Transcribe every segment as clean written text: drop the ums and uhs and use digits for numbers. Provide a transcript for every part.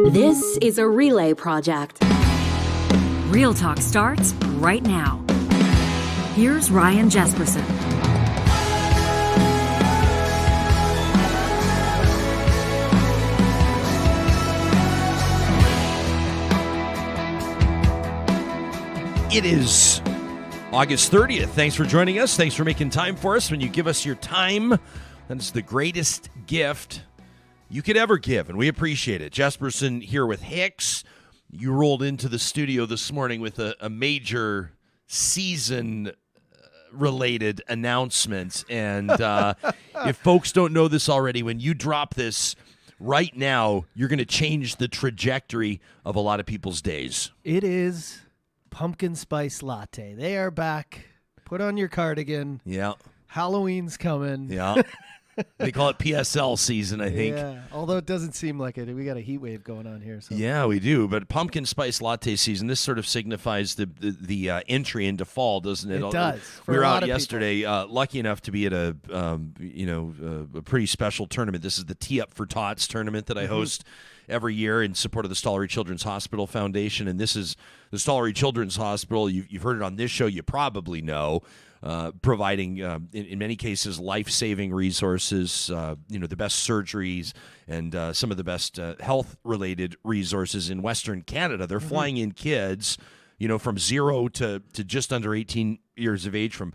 This is a relay project. Real Talk starts right now. Here's Ryan Jesperson. It is August 30th. Thanks for joining us. Thanks for making time for us. When you give us your time, that is the greatest gift you could ever give, and we appreciate it. Jesperson here with Hicks. You rolled into the studio this morning with a major season-related announcement, and if folks don't know this already, when you drop this right now, you're going to change the trajectory of a lot of people's days. It is pumpkin spice latte. They are back. Put on your cardigan. Yeah. Halloween's coming. Yeah. They call it PSL season, I think. Yeah, although it doesn't seem like it. We got a heat wave going on here. So. Yeah, we do. But pumpkin spice latte season, this sort of signifies the entry into fall, doesn't it? It does. We were out yesterday, lucky enough to be at a pretty special tournament. This is the Tee Up for Tots tournament that I host every year in support of the Stollery Children's Hospital Foundation. And this is the Stollery Children's Hospital. You've heard it on this show. You probably know. Providing, in many cases, life-saving resources, the best surgeries and some of the best health-related resources in Western Canada. They're flying in kids, from 0 to just under 18 years of age from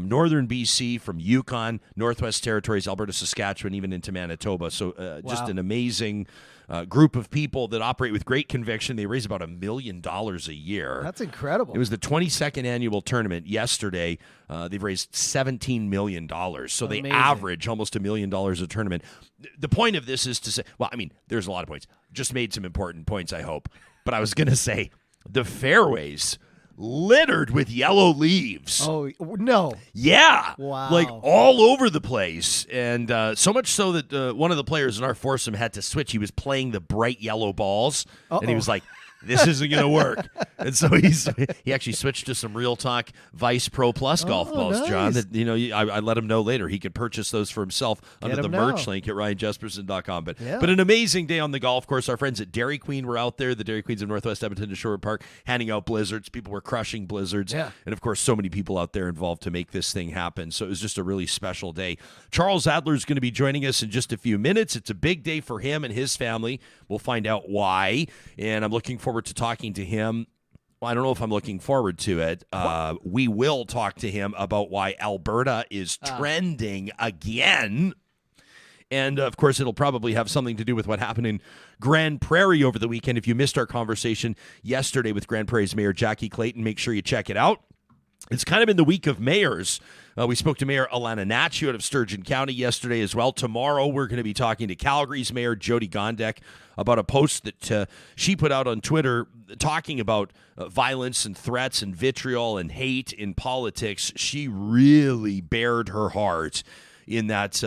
northern BC, from Yukon, Northwest Territories, Alberta, Saskatchewan, even into Manitoba. So just an amazing group of people that operate with great conviction. They raise about $1 million a year. That's incredible. It was the 22nd annual tournament yesterday. They've raised $17 million. So they average almost $1 million a tournament. The point of this is to say, there's a lot of points. Just made some important points, I hope. But I was going to say, the fairways littered with yellow leaves. Oh, no. Yeah. Wow. Like all over the place. And so much so that one of the players in our foursome had to switch. He was playing the bright yellow balls. And he was like, this isn't going to work. And so he actually switched to some Real Talk Vice Pro Plus golf balls, nice. John. That I let him know later he could purchase those for himself under the merch link at ryanjesperson.com. But an amazing day on the golf course. Our friends at Dairy Queen were out there, the Dairy Queens of Northwest Edmonton to Sherwood Park, handing out blizzards. People were crushing blizzards. Yeah. And, of course, so many people out there involved to make this thing happen. So it was just a really special day. Charles Adler is going to be joining us in just a few minutes. It's a big day for him and his family. We'll find out why. And I'm looking forward to talking to him. Well, I don't know if I'm looking forward to it. We will talk to him about why Alberta is trending again. And, of course, it'll probably have something to do with what happened in Grande Prairie over the weekend. If you missed our conversation yesterday with Grande Prairie's Mayor Jackie Clayton, make sure you check it out. It's kind of in the week of mayors. We spoke to Mayor Alana Natchu out of Sturgeon County yesterday as well. Tomorrow, we're going to be talking to Calgary's Mayor Jody Gondek about a post that she put out on Twitter talking about violence and threats and vitriol and hate in politics. She really bared her heart in that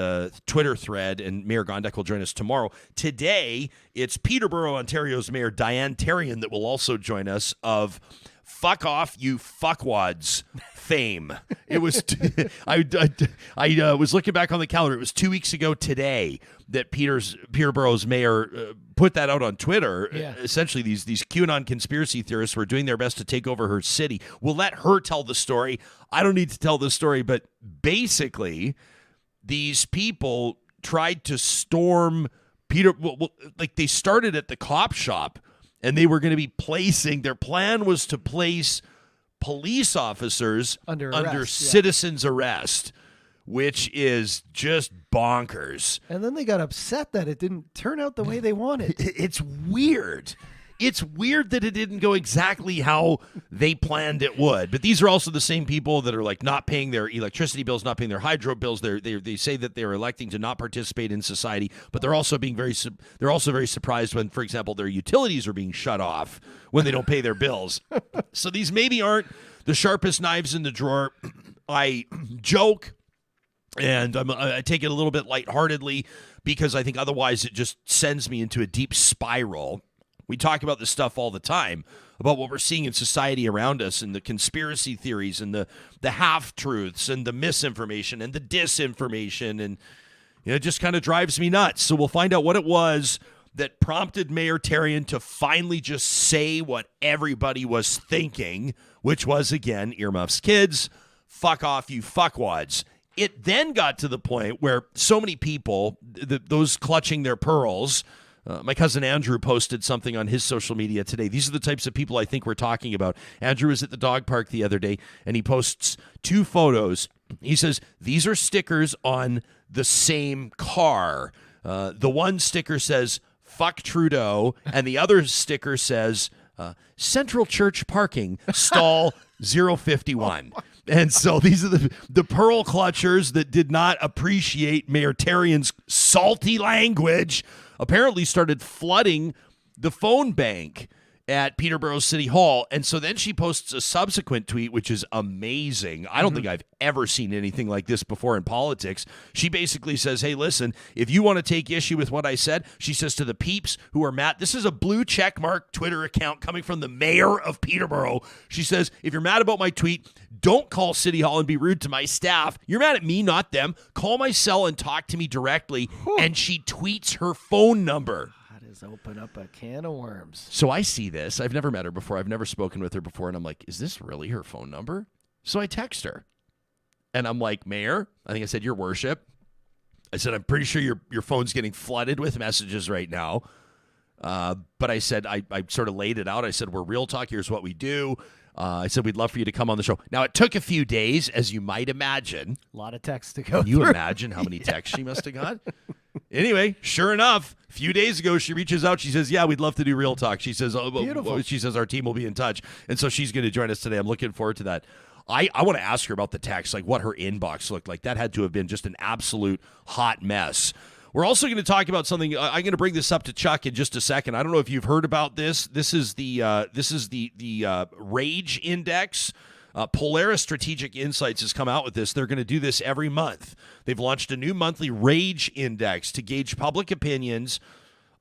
Twitter thread, and Mayor Gondek will join us tomorrow. Today, it's Peterborough, Ontario's Mayor Diane Therrien that will also join us of Fuck Off, You Fuckwads fame. It was I was looking back on the calendar. It was 2 weeks ago today that Peterborough's mayor put that out on Twitter. Yeah. Essentially, these QAnon conspiracy theorists were doing their best to take over her city. We'll let her tell the story. I don't need to tell the story, but basically, these people tried to storm they started at the cop shop. And they were going to be their plan was to place police officers under citizen's arrest, which is just bonkers. And then they got upset that it didn't turn out the way they wanted. It's weird. It's weird that it didn't go exactly how they planned it would. But these are also the same people that are like not paying their electricity bills, not paying their hydro bills. They say that they're electing to not participate in society, but they're also very surprised when, for example, their utilities are being shut off when they don't pay their bills. So these maybe aren't the sharpest knives in the drawer. I joke. And I take it a little bit lightheartedly because I think otherwise it just sends me into a deep spiral. We talk about this stuff all the time, about what we're seeing in society around us and the conspiracy theories and the half-truths and the misinformation and the disinformation. And it just kind of drives me nuts. So we'll find out what it was that prompted Mayor Therrien to finally just say what everybody was thinking, which was, again, earmuffs kids, fuck off, you fuckwads. It then got to the point where so many people, those clutching their pearls, my cousin Andrew posted something on his social media today. These are the types of people I think we're talking about. Andrew was at the dog park the other day, and he posts 2 photos. He says, these are stickers on the same car. The one sticker says, fuck Trudeau, and the other sticker says, Central Church Parking, stall 051. And so these are the pearl clutchers that did not appreciate Mayor Therrien's salty language, apparently started flooding the phone bank at Peterborough City Hall. And so then she posts a subsequent tweet, which is amazing. I don't think I've ever seen anything like this before in politics. She basically says, hey, listen, if you want to take issue with what I said, she says to the peeps who are mad, this is a blue checkmark Twitter account coming from the mayor of Peterborough. She says, if you're mad about my tweet, don't call City Hall and be rude to my staff. You're mad at me, not them. Call my cell and talk to me directly. And she tweets her phone number. Open up a can of worms. So I see this. I've never met her before. I've never spoken with her before. And I'm like, is this really her phone number? So I text her. And I'm like, Mayor, I think I said, your worship. I said, I'm pretty sure your phone's getting flooded with messages right now. But I said, I sort of laid it out. I said, we're Real Talk. Here's what we do. I said, we'd love for you to come on the show. Now, it took a few days, as you might imagine. A lot of texts to go Can you imagine how many texts she must have got? Anyway, sure enough, a few days ago, she reaches out. She says, yeah, we'd love to do Real Talk. She says, she says, our team will be in touch. And so she's going to join us today. I'm looking forward to that. I want to ask her about the text, like what her inbox looked like. That had to have been just an absolute hot mess. We're also going to talk about something. I'm going to bring this up to Chuck in just a second. I don't know if you've heard about this. This is the Rage Index. Polaris Strategic Insights has come out with this. They're going to do this every month. They've launched a new monthly Rage Index to gauge public opinions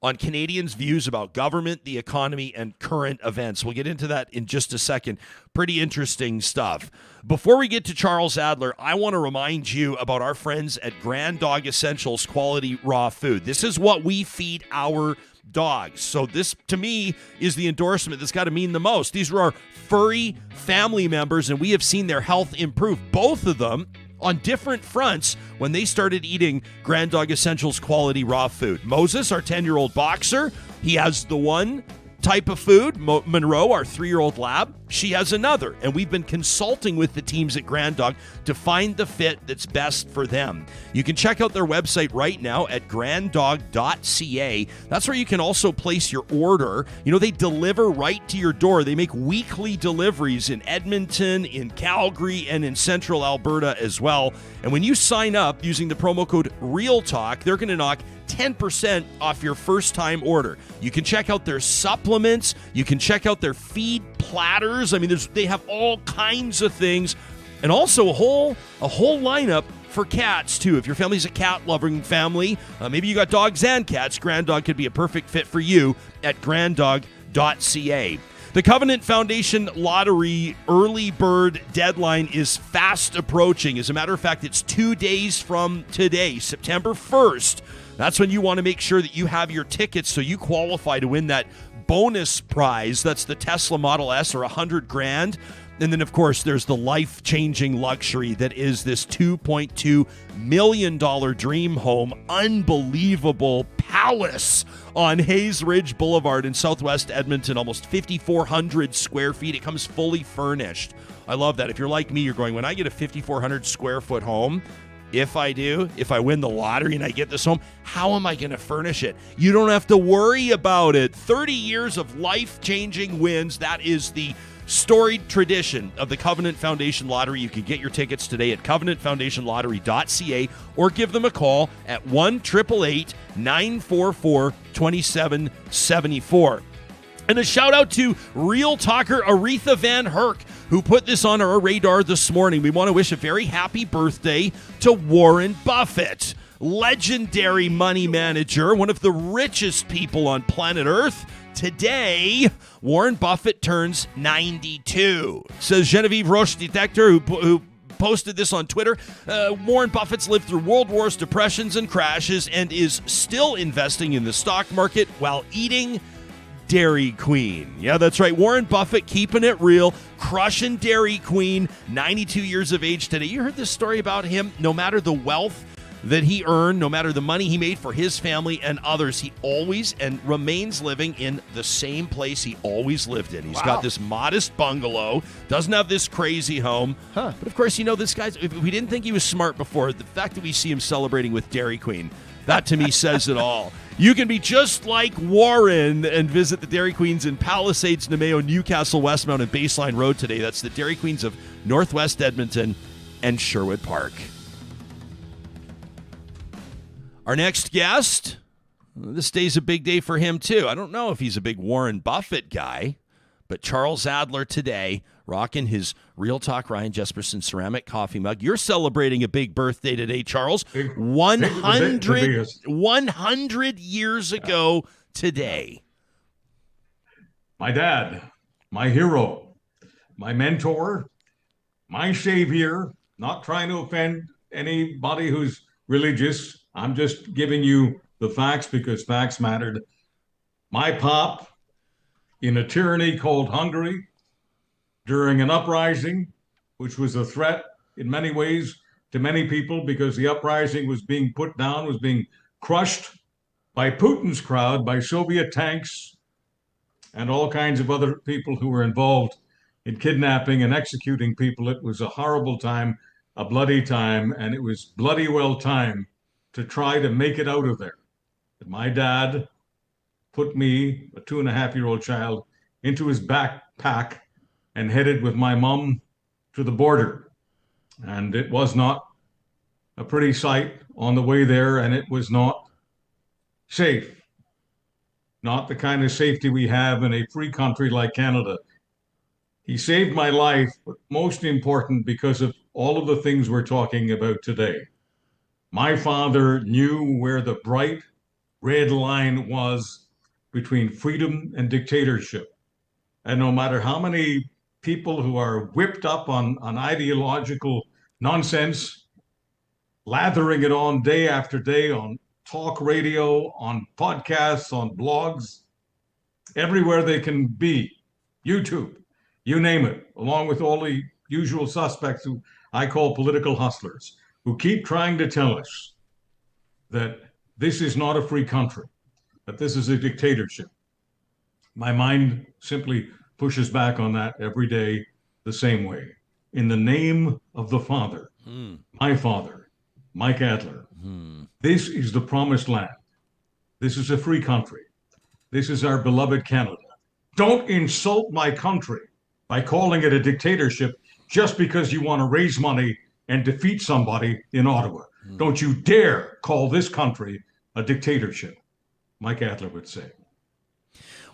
on Canadians' views about government, the economy, and current events. We'll get into that in just a second. Pretty interesting stuff. Before we get to Charles Adler, I want to remind you about our friends at Grand Dog Essentials Quality Raw Food. This is what we feed our dogs. So this, to me, is the endorsement that's got to mean the most. These are our furry family members, and we have seen their health improve. Both of them on different fronts when they started eating Grand Dog Essentials quality raw food. Moses, our 10-year-old boxer, he has the one type of food. Monroe, our 3-year-old lab, she has another. And we've been consulting with the teams at Grand Dog to find the fit that's best for them. You can check out their website right now at granddog.ca. That's where you can also place your order. You know, they deliver right to your door. They make weekly deliveries in Edmonton, in Calgary, and in Central Alberta as well. And when you sign up using the promo code REALTALK, they're going to knock 10% off your first time order. You can check out their supplements. You can check out their feed platters. I mean, they have all kinds of things, and also a whole lineup for cats too. If your family's a cat-loving family, maybe you got dogs and cats, Grand Dog could be a perfect fit for you at granddog.ca. The Covenant Foundation Lottery early bird deadline is fast approaching. As a matter of fact, it's 2 days from today, September 1st. That's when you want to make sure that you have your tickets so you qualify to win that bonus prize. That's the Tesla Model S, or $100,000. And then, of course, there's the life-changing luxury that is this $2.2 million dream home, unbelievable palace on Hayes Ridge Boulevard in southwest Edmonton, almost 5,400 square feet. It comes fully furnished. I love that. If you're like me, you're going, when I get a 5,400 square foot home, if I win the lottery and I get this home, how am I going to furnish it? You don't have to worry about it. 30 years of life-changing wins. That is the storied tradition of the Covenant Foundation Lottery. You can get your tickets today at covenantfoundationlottery.ca or give them a call at 1-888-944-2774. And a shout out to Real Talker Aretha Van Herk, who put this on our radar this morning. We want to wish a very happy birthday to Warren Buffett, legendary money manager, one of the richest people on planet Earth. Today, Warren Buffett turns 92. Says Genevieve Roche Detector, who posted this on Twitter. Warren Buffett's lived through world wars, depressions, and crashes and is still investing in the stock market while eating Dairy Queen. Yeah, that's right. Warren Buffett keeping it real, crushing Dairy Queen, 92 years of age today. You heard this story about him? No matter the wealth that he earned, no matter the money he made for his family and others, he always and remains living in the same place he always lived in. He's got this modest bungalow, doesn't have this crazy home. But of course, this guy's, if we didn't think he was smart before, the fact that we see him celebrating with Dairy Queen, that to me says it all. You can be just like Warren and visit the Dairy Queens in Palisades, Nemeo, Newcastle, Westmount, and Baseline Road today. That's the Dairy Queens of Northwest Edmonton and Sherwood Park. Our next guest, this day's a big day for him too. I don't know if he's a big Warren Buffett guy, but Charles Adler today, rocking his Real Talk Ryan Jesperson ceramic coffee mug. You're celebrating a big birthday today, Charles. 100 years ago today. My dad, my hero, my mentor, my savior, not trying to offend anybody who's religious. I'm just giving you the facts because facts mattered. My pop, in a tyranny called Hungary, during an uprising, which was a threat in many ways to many people because the uprising was being put down, was being crushed by Putin's crowd, by Soviet tanks, and all kinds of other people who were involved in kidnapping and executing people. It was a horrible time, a bloody time, and it was bloody well time to try to make it out of there. And my dad put me, a 2.5-year-old child, into his backpack and headed with my mom to the border. And it was not a pretty sight on the way there, and it was not safe. Not the kind of safety we have in a free country like Canada. He saved my life, but most important because of all of the things we're talking about today. My father knew where the bright red line was between freedom and dictatorship. And no matter how many people who are whipped up on ideological nonsense, lathering it on day after day on talk radio, on podcasts, on blogs, everywhere they can be, YouTube, you name it, along with all the usual suspects who I call political hustlers, who keep trying to tell us that this is not a free country, that this is a dictatorship. My mind simply pushes back on that every day the same way. In the name of the Father, my father, Mike Adler, this is the promised land. This is a free country. This is our beloved Canada. Don't insult my country by calling it a dictatorship just because you want to raise money and defeat somebody in Ottawa. Don't you dare call this country a dictatorship, Mike Adler would say.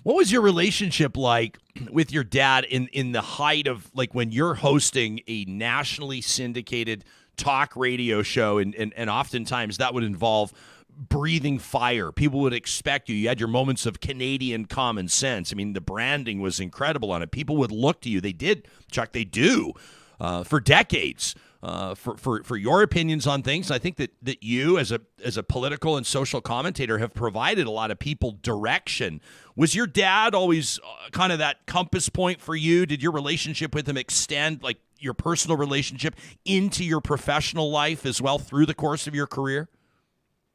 What was your relationship like with your dad in the height of, like, when you're hosting a nationally syndicated talk radio show, and oftentimes that would involve breathing fire. People would expect you. You had your moments of Canadian common sense. I mean, the branding was incredible on it. People would look to you. They did, Chuck, they do, for decades. For your opinions on things. I think that you, as a political and social commentator, have provided a lot of people direction. Was your dad always kind of that compass point for you? Did your relationship with him extend, like your personal relationship, into your professional life as well through the course of your career?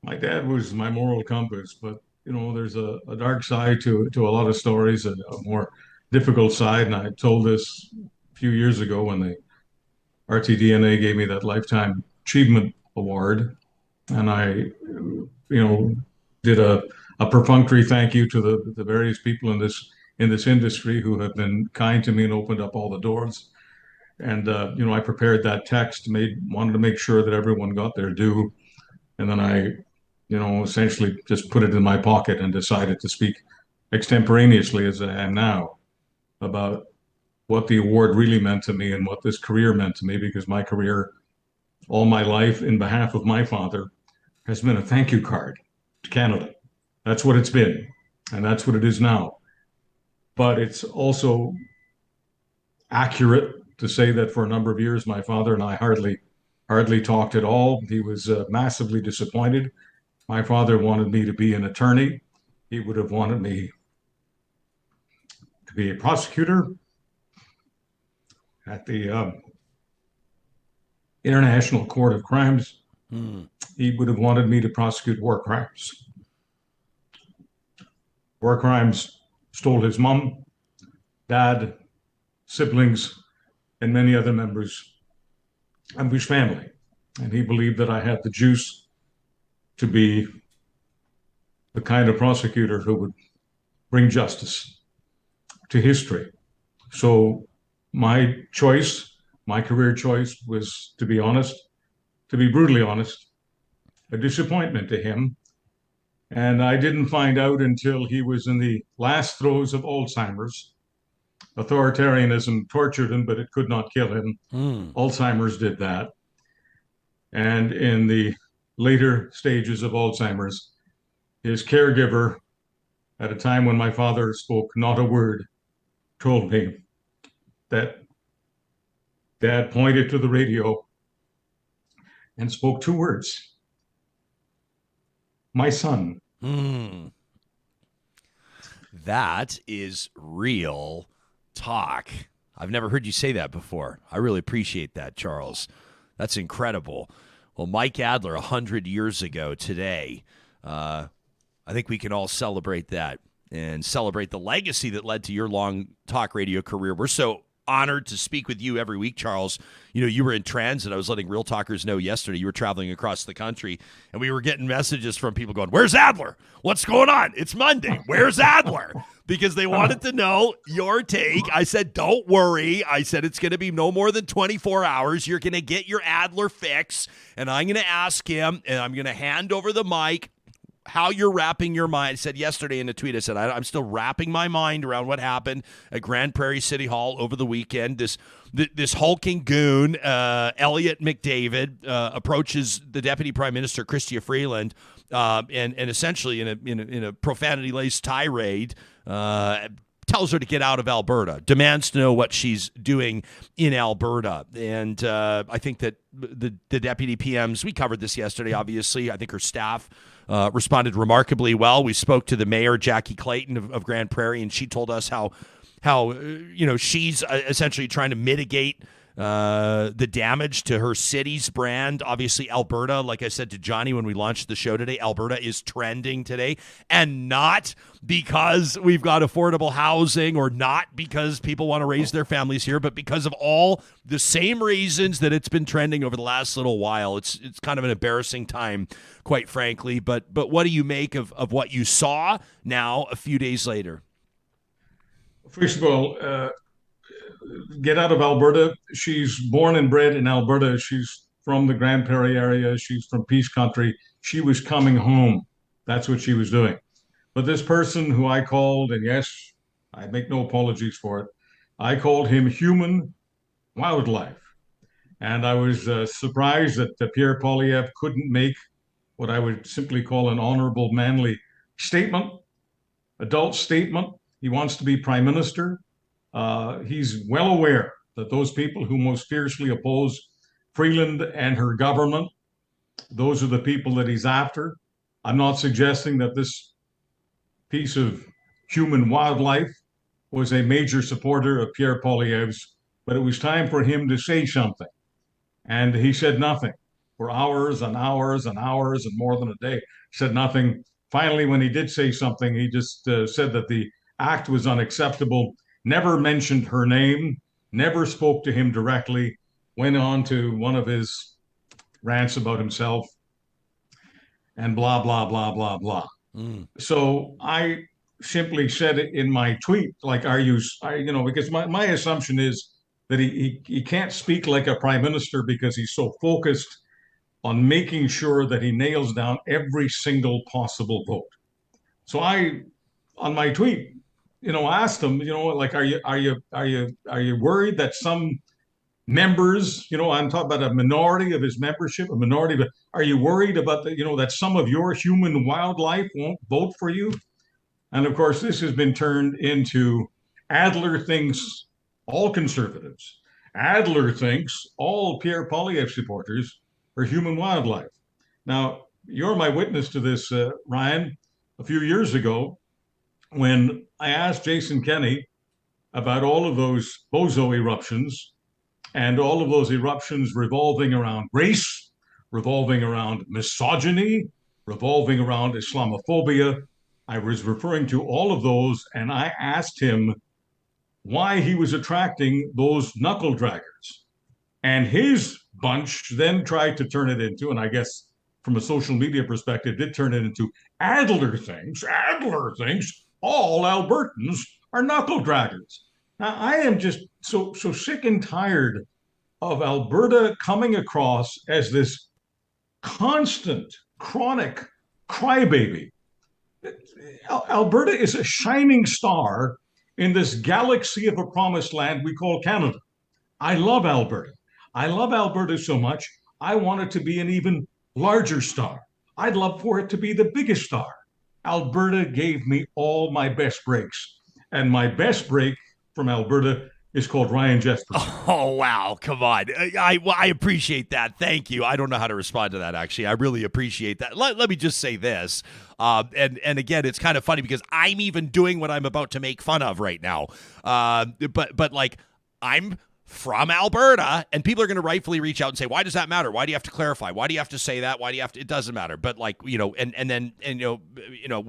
My dad was my moral compass, but there's a dark side to a lot of stories, and a more difficult side. And I told this a few years ago when the RTDNA gave me that Lifetime Achievement Award, and I, did a perfunctory thank you to the various people in this industry who have been kind to me and opened up all the doors. And I prepared that text, wanted to make sure that everyone got their due, and then I, essentially just put it in my pocket and decided to speak extemporaneously, as I am now, about what the award really meant to me and what this career meant to me, because my career, all my life, in behalf of my father, has been a thank you card to Canada. That's what it's been, and that's what it is now. But it's also accurate to say that for a number of years, my father and I hardly talked at all. He was massively disappointed. My father wanted me to be an attorney. He would have wanted me to be a prosecutor at the International Court of Crimes. He would have wanted me to prosecute war crimes. War crimes stole his mom, dad, siblings, and many other members of his family. And he believed that I had the juice to be the kind of prosecutor who would bring justice to history. So my choice, my career choice, was, to be honest, to be brutally honest, a disappointment to him. And I didn't find out until he was in the last throes of Alzheimer's. Authoritarianism tortured him, but it could not kill him. Alzheimer's did that. And in the later stages of Alzheimer's, his caregiver, at a time when my father spoke not a word, told me that Dad pointed to the radio and spoke 2 words. My son. That is real talk. I've never heard you say that before. I really appreciate that, Charles. That's incredible. Well, Mike Adler, 100 years ago today, I think we can all celebrate that and celebrate the legacy that led to your long talk radio career. We're so honored to speak with you every week, Charles. You know, you were in transit. I was letting Real Talkers know yesterday you were traveling across the country, and we were getting messages from people going, "Where's Adler? What's going on? It's Monday. Where's Adler?" Because they wanted to know your take. I said, don't worry. I said, it's going to be no more than 24 hours. You're going to get your Adler fix, and I'm going to ask him, and I'm going to hand over the mic how you're wrapping your mind. I said yesterday in a tweet, I said, I'm still wrapping my mind around what happened at Grande Prairie City Hall over the weekend. This hulking goon, Elliot McDavid, approaches the Deputy Prime Minister, Chrystia Freeland, and essentially in a profanity-laced tirade, tells her to get out of Alberta, demands to know what she's doing in Alberta. And I think that the deputy PMs, we covered this yesterday, obviously. I think her staff responded remarkably well. We spoke to the mayor, Jackie Clayton of Grande Prairie, and she told us how she's essentially trying to mitigate the damage to her city's brand. Obviously, Alberta, like I said to Johnny when we launched the show today, Alberta is trending today, and not because we've got affordable housing or not because people want to raise their families here, but because of all the same reasons that it's been trending over the last little while. It's kind of an embarrassing time, quite frankly. But what do you make of what you saw now a few days later? First of all, get out of Alberta. She's born and bred in Alberta. She's from the Grande Prairie area. She's from Peace Country. She was coming home. That's what she was doing. But this person who I called, and yes, I make no apologies for it, I called him human wildlife. And I was surprised that Pierre Poilievre couldn't make what I would simply call an honorable, manly statement, adult statement. He wants to be prime minister. He's well aware that those people who most fiercely oppose Freeland and her government, those are the people that he's after. I'm not suggesting that this piece of human wildlife was a major supporter of Pierre Poilievre's, but it was time for him to say something. And he said nothing for hours and hours and hours and more than a day. He said nothing. Finally, when he did say something, he just said that the act was unacceptable, never mentioned her name, never spoke to him directly, went on to one of his rants about himself, and blah, blah, blah, blah, blah. So I simply said it in my tweet, like, because my assumption is that he can't speak like a prime minister because he's so focused on making sure that he nails down every single possible vote. So I, on my tweet, asked him, like, are you worried that some members, I'm talking about a minority of his membership, but are you worried about that some of your human wildlife won't vote for you? And of course, this has been turned into Adler thinks all conservatives Adler thinks all Pierre Poilievre supporters are human wildlife. Now, you're my witness to this, Ryan. A few years ago, when I asked Jason Kenney about all of those bozo eruptions and all of those eruptions revolving around race, revolving around misogyny, revolving around Islamophobia, I was referring to all of those, and I asked him why he was attracting those knuckle draggers. And his bunch then tried to turn it into, and I guess from a social media perspective, did turn it into Adler thinks all Albertans are knuckle draggers. Now, I am just so sick and tired of Alberta coming across as this constant, chronic crybaby. Alberta is a shining star in this galaxy of a promised land we call Canada. I love Alberta. I love Alberta so much, I want it to be an even larger star. I'd love for it to be the biggest star. Alberta gave me all my best breaks. And my best break from Alberta is called Ryan Jesperson. Oh, wow. Come on. I appreciate that. Thank you. I don't know how to respond to that, actually. I really appreciate that. Let me just say this. And again, it's kind of funny because I'm even doing what I'm about to make fun of right now. But like, I'm from Alberta, and people are going to rightfully reach out and say, why does that matter? Why do you have to clarify? Why do you have to say that? Why do you have to? It doesn't matter. But like, and then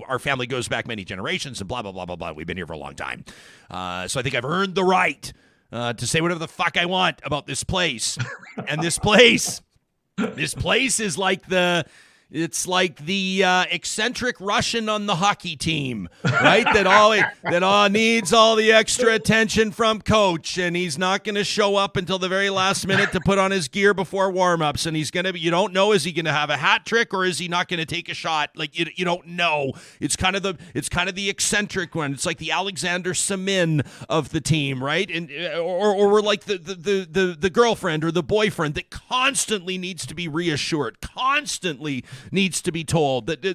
our family goes back many generations and blah, blah, blah, blah, blah. We've been here for a long time. So I think I've earned the right to say whatever the fuck I want about this place. And this place is like it's like the eccentric Russian on the hockey team, right? that all needs all the extra attention from coach, and he's not going to show up until the very last minute to put on his gear before warm-ups, and he's going to, you don't know, is he going to have a hat trick or is he not going to take a shot? Like you don't know. It's kind of the eccentric one. It's like the Alexander Semin of the team, right? And or we're like the girlfriend or the boyfriend that constantly needs to be reassured, constantly needs to be told that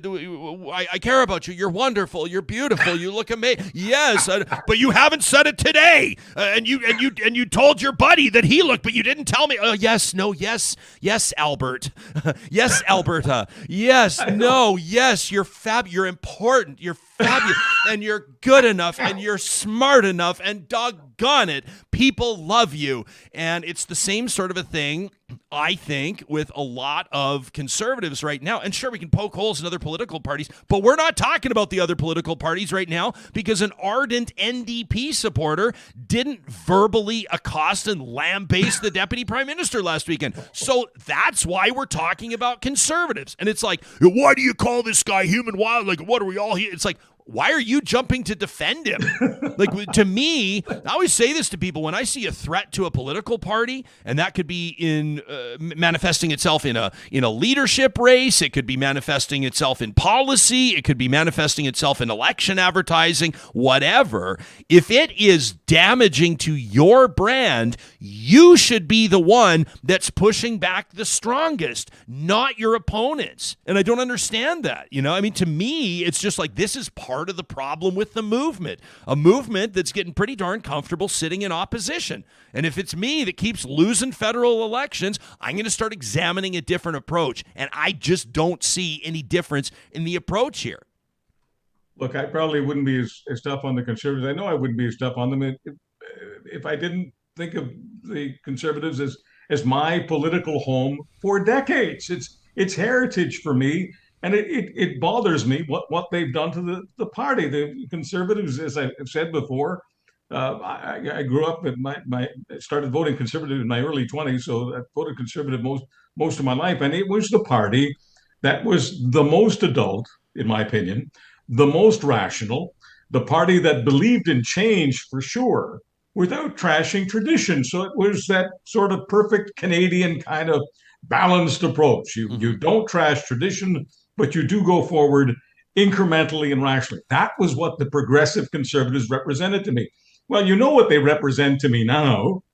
I care about you. You're wonderful. You're beautiful. You look amazing. Yes, but you haven't said it today. And you told your buddy that he looked, but you didn't tell me. Yes, no, yes, Albert. Yes, Alberta. Yes, no, yes. You're You're important. You're fabulous, and you're good enough, and you're smart enough, and doggone it, people love you. And it's the same sort of a thing, I think, with a lot of conservatives right now. And sure, we can poke holes in other political parties, but we're not talking about the other political parties right now because an ardent NDP supporter didn't verbally accost and lambaste the deputy prime minister last weekend. So that's why we're talking about conservatives. And it's like, why do you call this guy human wild? Like, what are we all here? It's like, why are you jumping to defend him? Like, to me, I always say this to people, when I see a threat to a political party, and that could be in manifesting itself in a leadership race, it could be manifesting itself in policy, it could be manifesting itself in election advertising, whatever. If it is damaging to your brand, you should be the one that's pushing back the strongest, not your opponents. And I don't understand that. I mean, to me, it's just like, this is part of the problem with the movement, a movement that's getting pretty darn comfortable sitting in opposition. And if it's me that keeps losing federal elections, I'm going to start examining a different approach. And I just don't see any difference in the approach here. Look, I probably wouldn't be as tough on the Conservatives. I know I wouldn't be as tough on them if I didn't think of the Conservatives as my political home for decades. It's heritage for me. And it bothers me what they've done to the party. The Conservatives, as I've said before, I grew up started voting Conservative in my early 20s, so I voted Conservative most of my life. And it was the party that was the most adult, in my opinion, the most rational, the party that believed in change for sure, without trashing tradition. So it was that sort of perfect Canadian kind of balanced approach. You don't trash tradition, but you do go forward incrementally and rationally. That was what the progressive Conservatives represented to me. Well, you know what they represent to me now.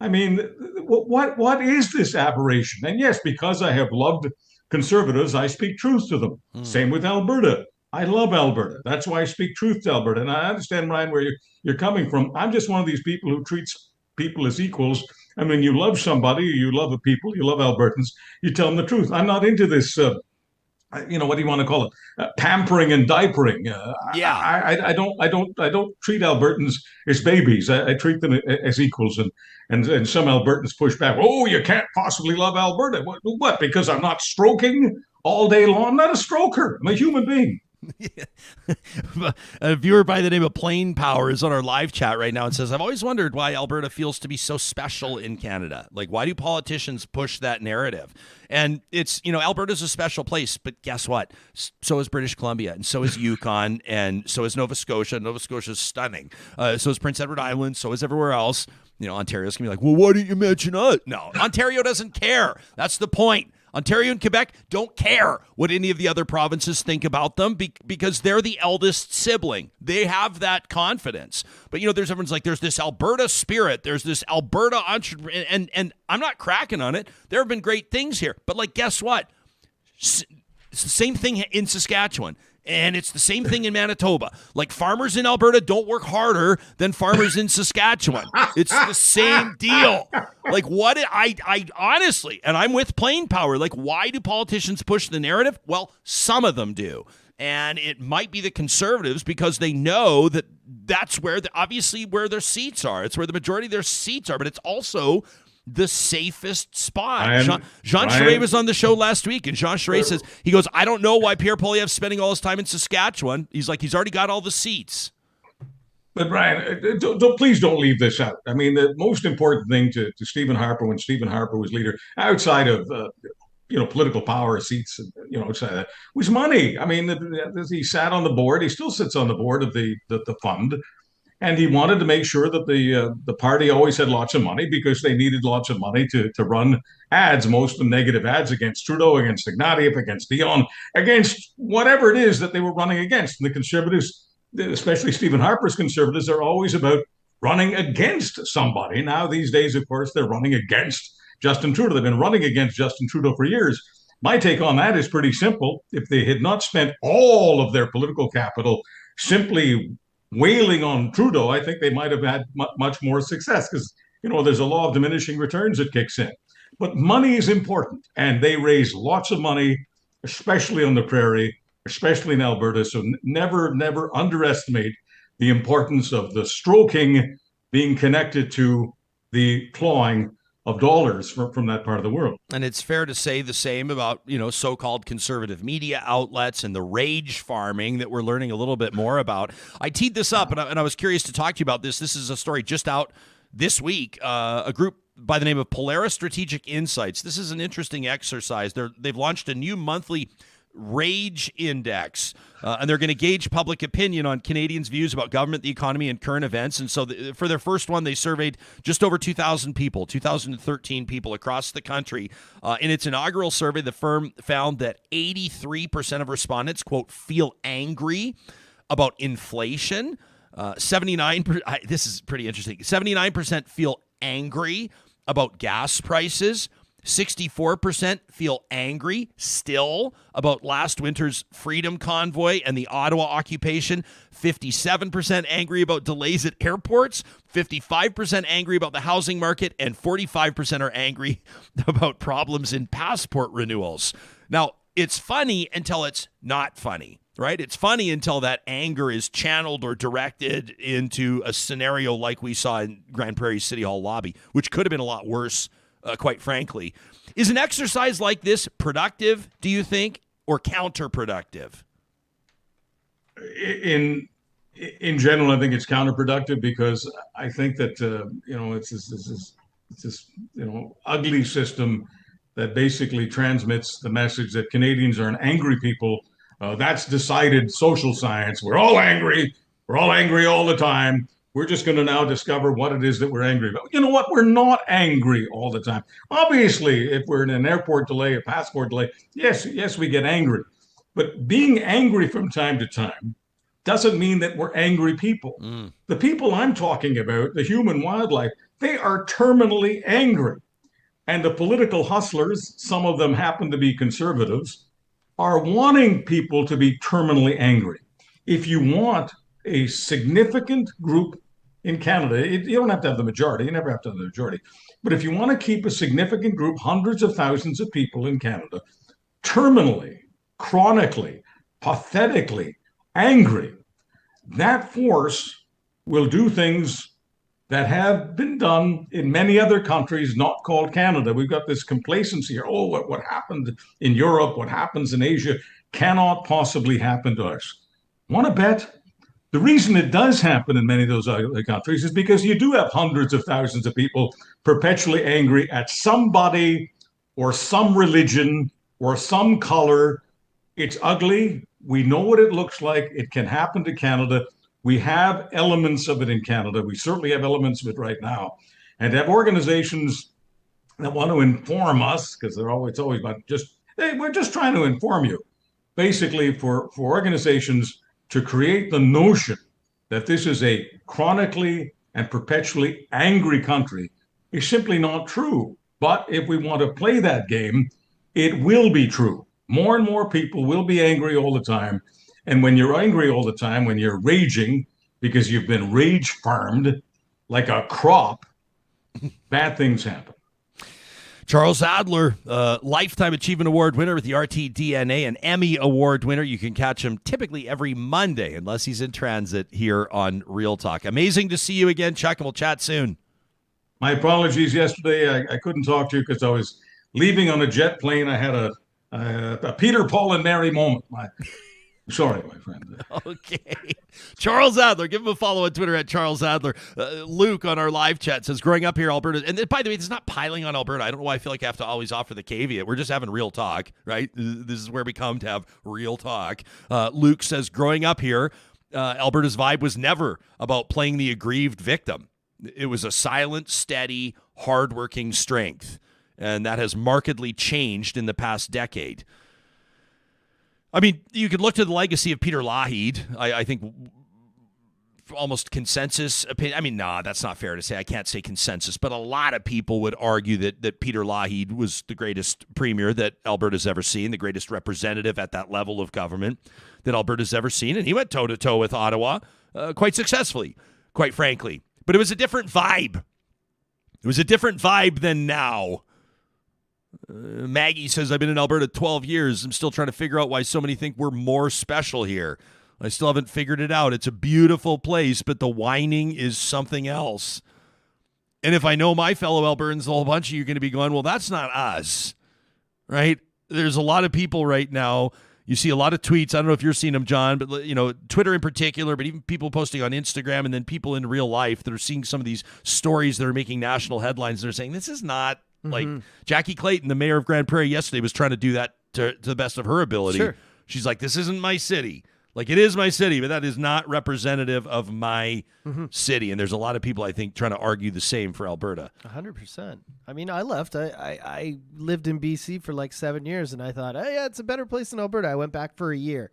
I mean, what is this aberration? And yes, because I have loved Conservatives, I speak truth to them. Same with Alberta. I love Alberta. That's why I speak truth to Alberta. And I understand, Ryan, where you're coming from. I'm just one of these people who treats people as equals. I mean, you love somebody, you love a people, you love Albertans, you tell them the truth. I'm not into this, what do you want to call it? Pampering and diapering. I don't treat Albertans as babies. I treat them as equals. And some Albertans push back. Oh, you can't possibly love Alberta. What? Because I'm not stroking all day long? I'm not a stroker. I'm a human being. A viewer by the name of Plain Power is on our live chat right now and says, I've always wondered why Alberta feels to be so special in Canada. Like, why do politicians push that narrative? And it's, Alberta's a special place, but guess what? So is British Columbia, and so is Yukon, and so is Nova Scotia. Nova Scotia is stunning. So is Prince Edward Island, so is everywhere else. Ontario's going to be like, well, why didn't you mention us? No, Ontario doesn't care. That's the point. Ontario and Quebec don't care what any of the other provinces think about them because they're the eldest sibling. They have that confidence. But, everyone's like, there's this Alberta spirit. There's this Alberta entrepreneur. And I'm not cracking on it. There have been great things here. But, guess what? It's the same thing in Saskatchewan. And it's the same thing in Manitoba. Like, farmers in Alberta don't work harder than farmers in Saskatchewan. It's the same deal. Like, what I honestly, and I'm with Plain Power, like, why do politicians push the narrative? Well, some of them do. And it might be the Conservatives because they know that that's where, obviously, where their seats are. It's where the majority of their seats are. But it's also the safest spot. Jean Charest was on the show last week, and Jean Charest says, he goes, I don't know why Pierre Poilievre's spending all his time in Saskatchewan. He's like, he's already got all the seats. But Brian, please don't leave this out. I mean, the most important thing to Stephen Harper when Stephen Harper was leader, outside of political power, seats, was money. I mean, he sat on the board. He still sits on the board of the fund. And he wanted to make sure that the party always had lots of money because they needed lots of money to run ads, most of them negative ads against Trudeau, against Ignatieff, against Dion, against whatever it is that they were running against. And the Conservatives, especially Stephen Harper's Conservatives, are always about running against somebody. Now, these days, of course, they're running against Justin Trudeau. They've been running against Justin Trudeau for years. My take on that is pretty simple. If they had not spent all of their political capital simply wailing on Trudeau, I think they might have had much more success because, there's a law of diminishing returns that kicks in. But money is important, and they raise lots of money, especially on the prairie, especially in Alberta. So never underestimate the importance of the stroking being connected to the clawing of dollars from that part of the world. And it's fair to say the same about, so-called conservative media outlets and the rage farming that we're learning a little bit more about. I teed this up, and I was curious to talk to you about this. This is a story just out this week. A group by the name of Polaris Strategic Insights. This is an interesting exercise. They've launched a new monthly Rage Index, and they're going to gauge public opinion on Canadians' views about government, the economy, and current events. And so for their first one, they surveyed just over 2,000 people, 2,013 people across the country. In its inaugural survey, the firm found that 83% of respondents, quote, feel angry about inflation. 79%, this is pretty interesting, 79% feel angry about gas prices. 64% feel angry still about last winter's Freedom Convoy and the Ottawa occupation. 57% angry about delays at airports. 55% angry about the housing market. And 45% are angry about problems in passport renewals. Now, it's funny until it's not funny, right? It's funny until that anger is channeled or directed into a scenario like we saw in Grande Prairie City Hall lobby, which could have been a lot worse. Quite frankly. Is an exercise like this productive, do you think, or counterproductive? In general, I think it's counterproductive because I think that it's this ugly system that basically transmits the message that Canadians are an angry people. That's decided social science. We're all angry. We're all angry all the time. We're just going to now discover what it is that we're angry about. You know what? We're not angry all the time. Obviously, if we're in an airport delay, a passport delay, yes, we get angry. But being angry from time to time doesn't mean that we're angry people. The people I'm talking about, the human wildlife, they are terminally angry. And the political hustlers, some of them happen to be conservatives, are wanting people to be terminally angry. If you want a significant group in Canada, you don't have to have the majority. You never have to have the majority. But if you want to keep a significant group, hundreds of thousands of people in Canada, terminally, chronically, pathetically angry, that force will do things that have been done in many other countries not called Canada. We've got this complacency here. Oh, what happened in Europe, what happens in Asia cannot possibly happen to us. Want to bet? The reason it does happen in many of those other countries is because you do have hundreds of thousands of people perpetually angry at somebody or some religion or some color. It's ugly. We know what it looks like. It can happen to Canada. We have elements of it in Canada. We certainly have elements of it right now. And to have organizations that want to inform us, because it's always about just, hey, we're just trying to inform you. Basically, for organizations to create the notion that this is a chronically and perpetually angry country is simply not true. But if we want to play that game, it will be true. More and more people will be angry all the time. And when you're angry all the time, when you're raging because you've been rage farmed like a crop, bad things happen. Charles Adler, Lifetime Achievement Award winner with the RTDNA, an Emmy Award winner. You can catch him typically every Monday, unless he's in transit here on Real Talk. Amazing to see you again, Chuck, and we'll chat soon. My apologies yesterday. I couldn't talk to you because I was leaving on a jet plane. I had a Peter, Paul, and Mary moment. Sorry, my friend. Okay. Charles Adler. Give him a follow on Twitter at Charles Adler. Luke on our live chat says, growing up here, Alberta. And by the way, this is not piling on Alberta. I don't know why I feel like I have to always offer the caveat. We're just having real talk, right? This is where we come to have real talk. Luke says, growing up here, Alberta's vibe was never about playing the aggrieved victim. It was a silent, steady, hardworking strength. And that has markedly changed in the past decade. I mean, you could look to the legacy of Peter Lougheed. I think almost consensus opinion. I mean, that's not fair to say. I can't say consensus, but a lot of people would argue that Peter Lougheed was the greatest premier that Alberta's ever seen, the greatest representative at that level of government that Alberta's ever seen. And he went toe-to-toe with Ottawa quite successfully, quite frankly. But it was a different vibe. It was a different vibe than now. Maggie says, I've been in Alberta 12 years. I'm still trying to figure out why so many think we're more special here. I still haven't figured it out. It's a beautiful place, but the whining is something else. And if I know my fellow Albertans, a whole bunch of you are going to be going, well, that's not us, right? There's a lot of people right now. You see a lot of tweets. I don't know if you're seeing them, John, but Twitter in particular, but even people posting on Instagram and then people in real life that are seeing some of these stories that are making national headlines. They're saying this is not like Jackie Clayton, the mayor of Grande Prairie yesterday, was trying to do that to the best of her ability. Sure. She's like, this isn't my city. Like, it is my city, but that is not representative of my city. And there's a lot of people, I think, trying to argue the same for Alberta. 100%. I mean, I left. I lived in BC for like 7 years, and I thought, hey, yeah, it's a better place than Alberta. I went back for a year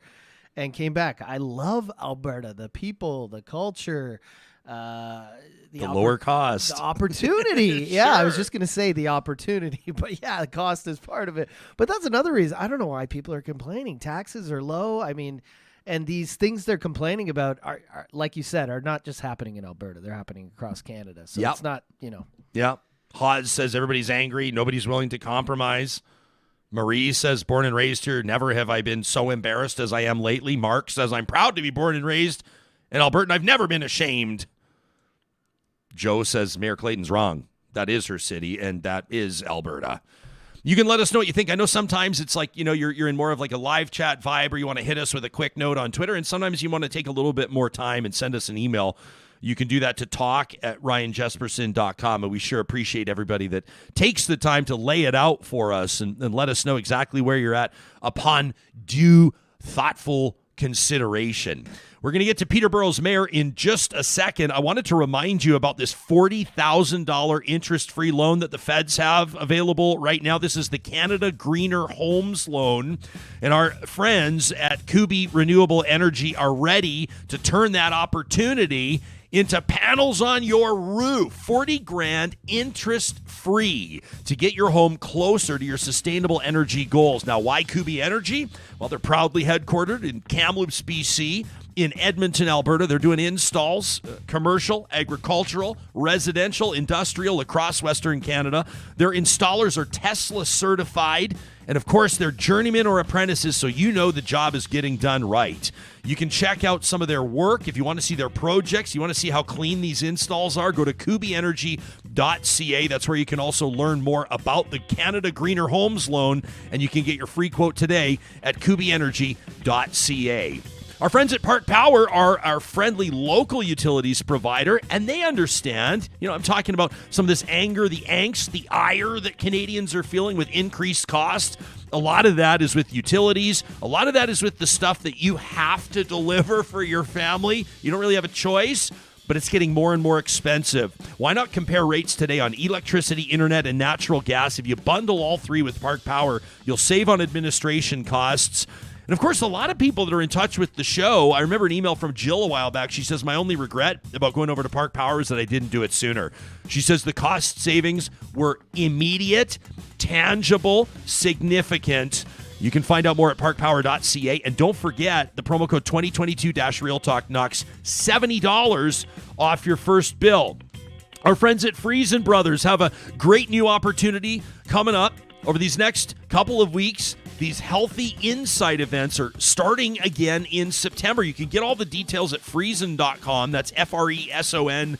and came back. I love Alberta, the people, the culture, the lower cost. The opportunity. Sure. Yeah, I was just going to say the opportunity, but yeah, the cost is part of it. But that's another reason. I don't know why people are complaining. Taxes are low. I mean, and these things they're complaining about are, like you said, are not just happening in Alberta. They're happening across Canada. So it's not, Yeah. Hawes says everybody's angry. Nobody's willing to compromise. Marie says, born and raised here. Never have I been so embarrassed as I am lately. Mark says, I'm proud to be born and raised in Alberta, and I've never been ashamed. Joe says Mayor Clayton's wrong. That is her city, and that is Alberta. You can let us know what you think. I know sometimes it's like, you're in more of like a live chat vibe, or you want to hit us with a quick note on Twitter, and sometimes you want to take a little bit more time and send us an email. You can do that to talk@ryanjesperson.com, and we sure appreciate everybody that takes the time to lay it out for us and let us know exactly where you're at upon due, thoughtful consideration. We're going to get to Peterborough's mayor in just a second. I wanted to remind you about this $40,000 interest-free loan that the feds have available right now. This is the Canada Greener Homes Loan, and our friends at Kubi Renewable Energy are ready to turn that opportunity into panels on your roof. 40 grand interest free to get your home closer to your sustainable energy goals. Now, why Kubi Energy? Well, they're proudly headquartered in Kamloops, BC. In Edmonton, Alberta, they're doing installs, commercial, agricultural, residential, industrial across Western Canada. Their installers are Tesla certified. And of course, they're journeymen or apprentices, so you know the job is getting done right. You can check out some of their work. If you want to see their projects, you want to see how clean these installs are, go to kubienergy.ca. That's where you can also learn more about the Canada Greener Homes Loan, and you can get your free quote today at kubienergy.ca. Our friends at Park Power are our friendly local utilities provider, and they understand, I'm talking about some of this anger, the angst, the ire that Canadians are feeling with increased cost. A lot of that is with utilities. A lot of that is with the stuff that you have to deliver for your family. You don't really have a choice, but it's getting more and more expensive. Why not compare rates today on electricity, internet, and natural gas? If you bundle all three with Park Power, you'll save on administration costs. And of course, a lot of people that are in touch with the show, I remember an email from Jill a while back. She says, my only regret about going over to Park Power is that I didn't do it sooner. She says the cost savings were immediate, tangible, significant. You can find out more at parkpower.ca. And don't forget, the promo code 2022-Real Talk knocks $70 off your first bill. Our friends at Freeland Brothers have a great new opportunity coming up over these next couple of weeks. These Healthy Insight events are starting again in September. You can get all the details at Freeson.com. That's FRESON.com.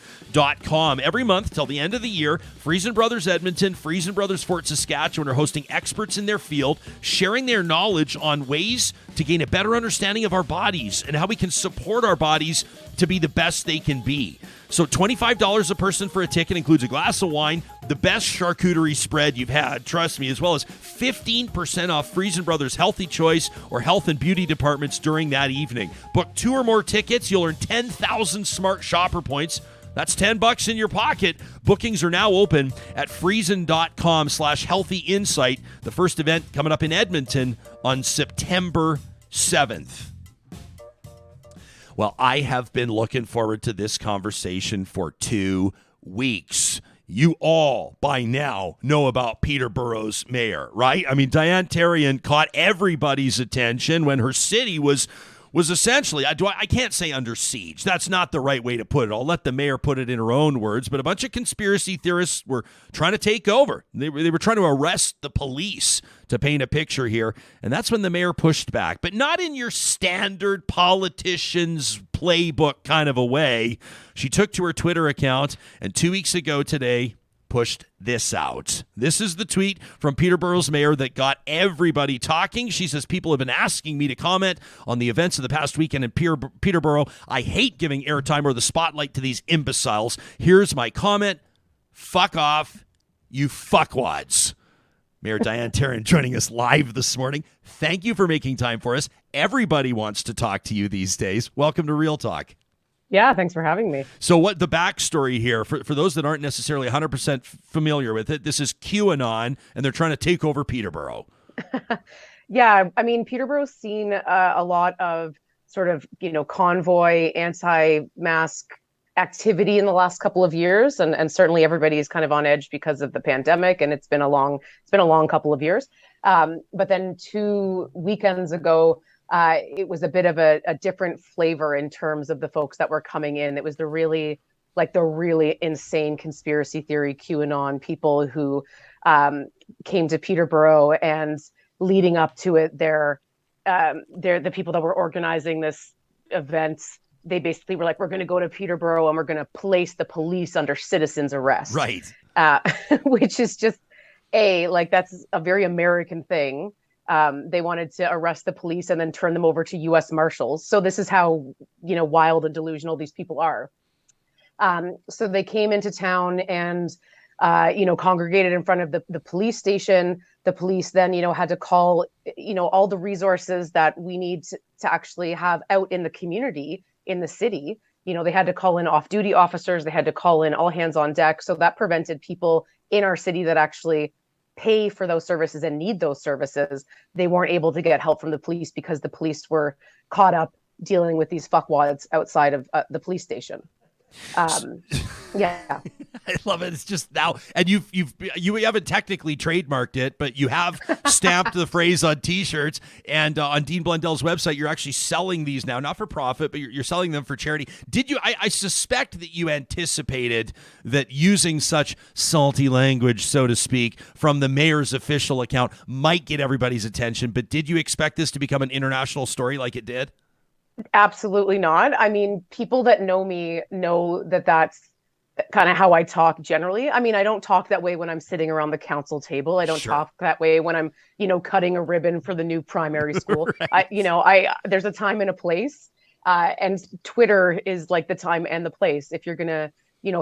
Every month till the end of the year, Freeland Brothers Edmonton, Freeland Brothers Fort Saskatchewan are hosting experts in their field, sharing their knowledge on ways to gain a better understanding of our bodies and how we can support our bodies to be the best they can be. So $25 a person for a ticket, includes a glass of wine, the best charcuterie spread you've had, trust me, as well as 15% off Freeland Brothers Healthy Choice or Health and Beauty departments during that evening. Book 2 or more tickets, you'll earn 10,000 smart shopper points. That's $10 in your pocket. Bookings are now open at Freeson.com/Healthy Insight. The first event coming up in Edmonton on September 7th. Well, I have been looking forward to this conversation for 2 weeks. You all, by now, know about Peterborough's mayor, right? I mean, Diane Therrien caught everybody's attention when her city was essentially, I can't say under siege. That's not the right way to put it. I'll let the mayor put it in her own words, but a bunch of conspiracy theorists were trying to take over. They were trying to arrest the police, to paint a picture here, and that's when the mayor pushed back, but not in your standard politician's playbook kind of a way. She took to her Twitter account, and 2 weeks ago today, pushed this out. This is the tweet from Peterborough's mayor that got everybody talking. She says, people have been asking me to comment on the events of the past weekend in Peterborough. I hate giving airtime or the spotlight to these imbeciles. Here's my comment. Fuck off, you fuckwads. Mayor Diane Therrien joining us live this morning. Thank you for making time for us. Everybody wants to talk to you these days. Welcome to Real Talk. Yeah, thanks for having me. So what the backstory here, for those that aren't necessarily 100% familiar with it, this is QAnon, and they're trying to take over Peterborough. Yeah, I mean, Peterborough's seen a lot of sort of, convoy, anti-mask activity in the last couple of years, and certainly everybody is kind of on edge because of the pandemic, and it's been a long couple of years. But then 2 weekends ago, it was a bit of a different flavor in terms of the folks that were coming in. It was the really insane conspiracy theory QAnon people who came to Peterborough, and leading up to it, they're the people that were organizing this event. They basically were like, we're going to go to Peterborough and we're going to place the police under citizen's arrest. Right. Which is just that's a very American thing. They wanted to arrest the police and then turn them over to U.S. Marshals. So this is how, wild and delusional these people are. So they came into town and, congregated in front of the police station. The police then, had to call, all the resources that we need to actually have out in the community, in the city. They had to call in off-duty officers. They had to call in all hands on deck. So that prevented people in our city that actually pay for those services and need those services. They weren't able to get help from the police because the police were caught up dealing with these fuckwads outside of the police station. Yeah. I love it. It's just now, and you haven't technically trademarked it, but you have stamped the phrase on T-shirts, and on Dean Blundell's website, you're actually selling these now, not for profit, but you're selling them for charity. Did you? I suspect that you anticipated that using such salty language, so to speak, from the mayor's official account might get everybody's attention. But did you expect this to become an international story like it did? Absolutely not. I mean, people that know me know that that's kind of how I talk generally. I mean, I don't talk that way when I'm sitting around the council table. I don't talk that way when I'm, cutting a ribbon for the new primary school. Right. There's a time and a place, and Twitter is like the time and the place if you're going to,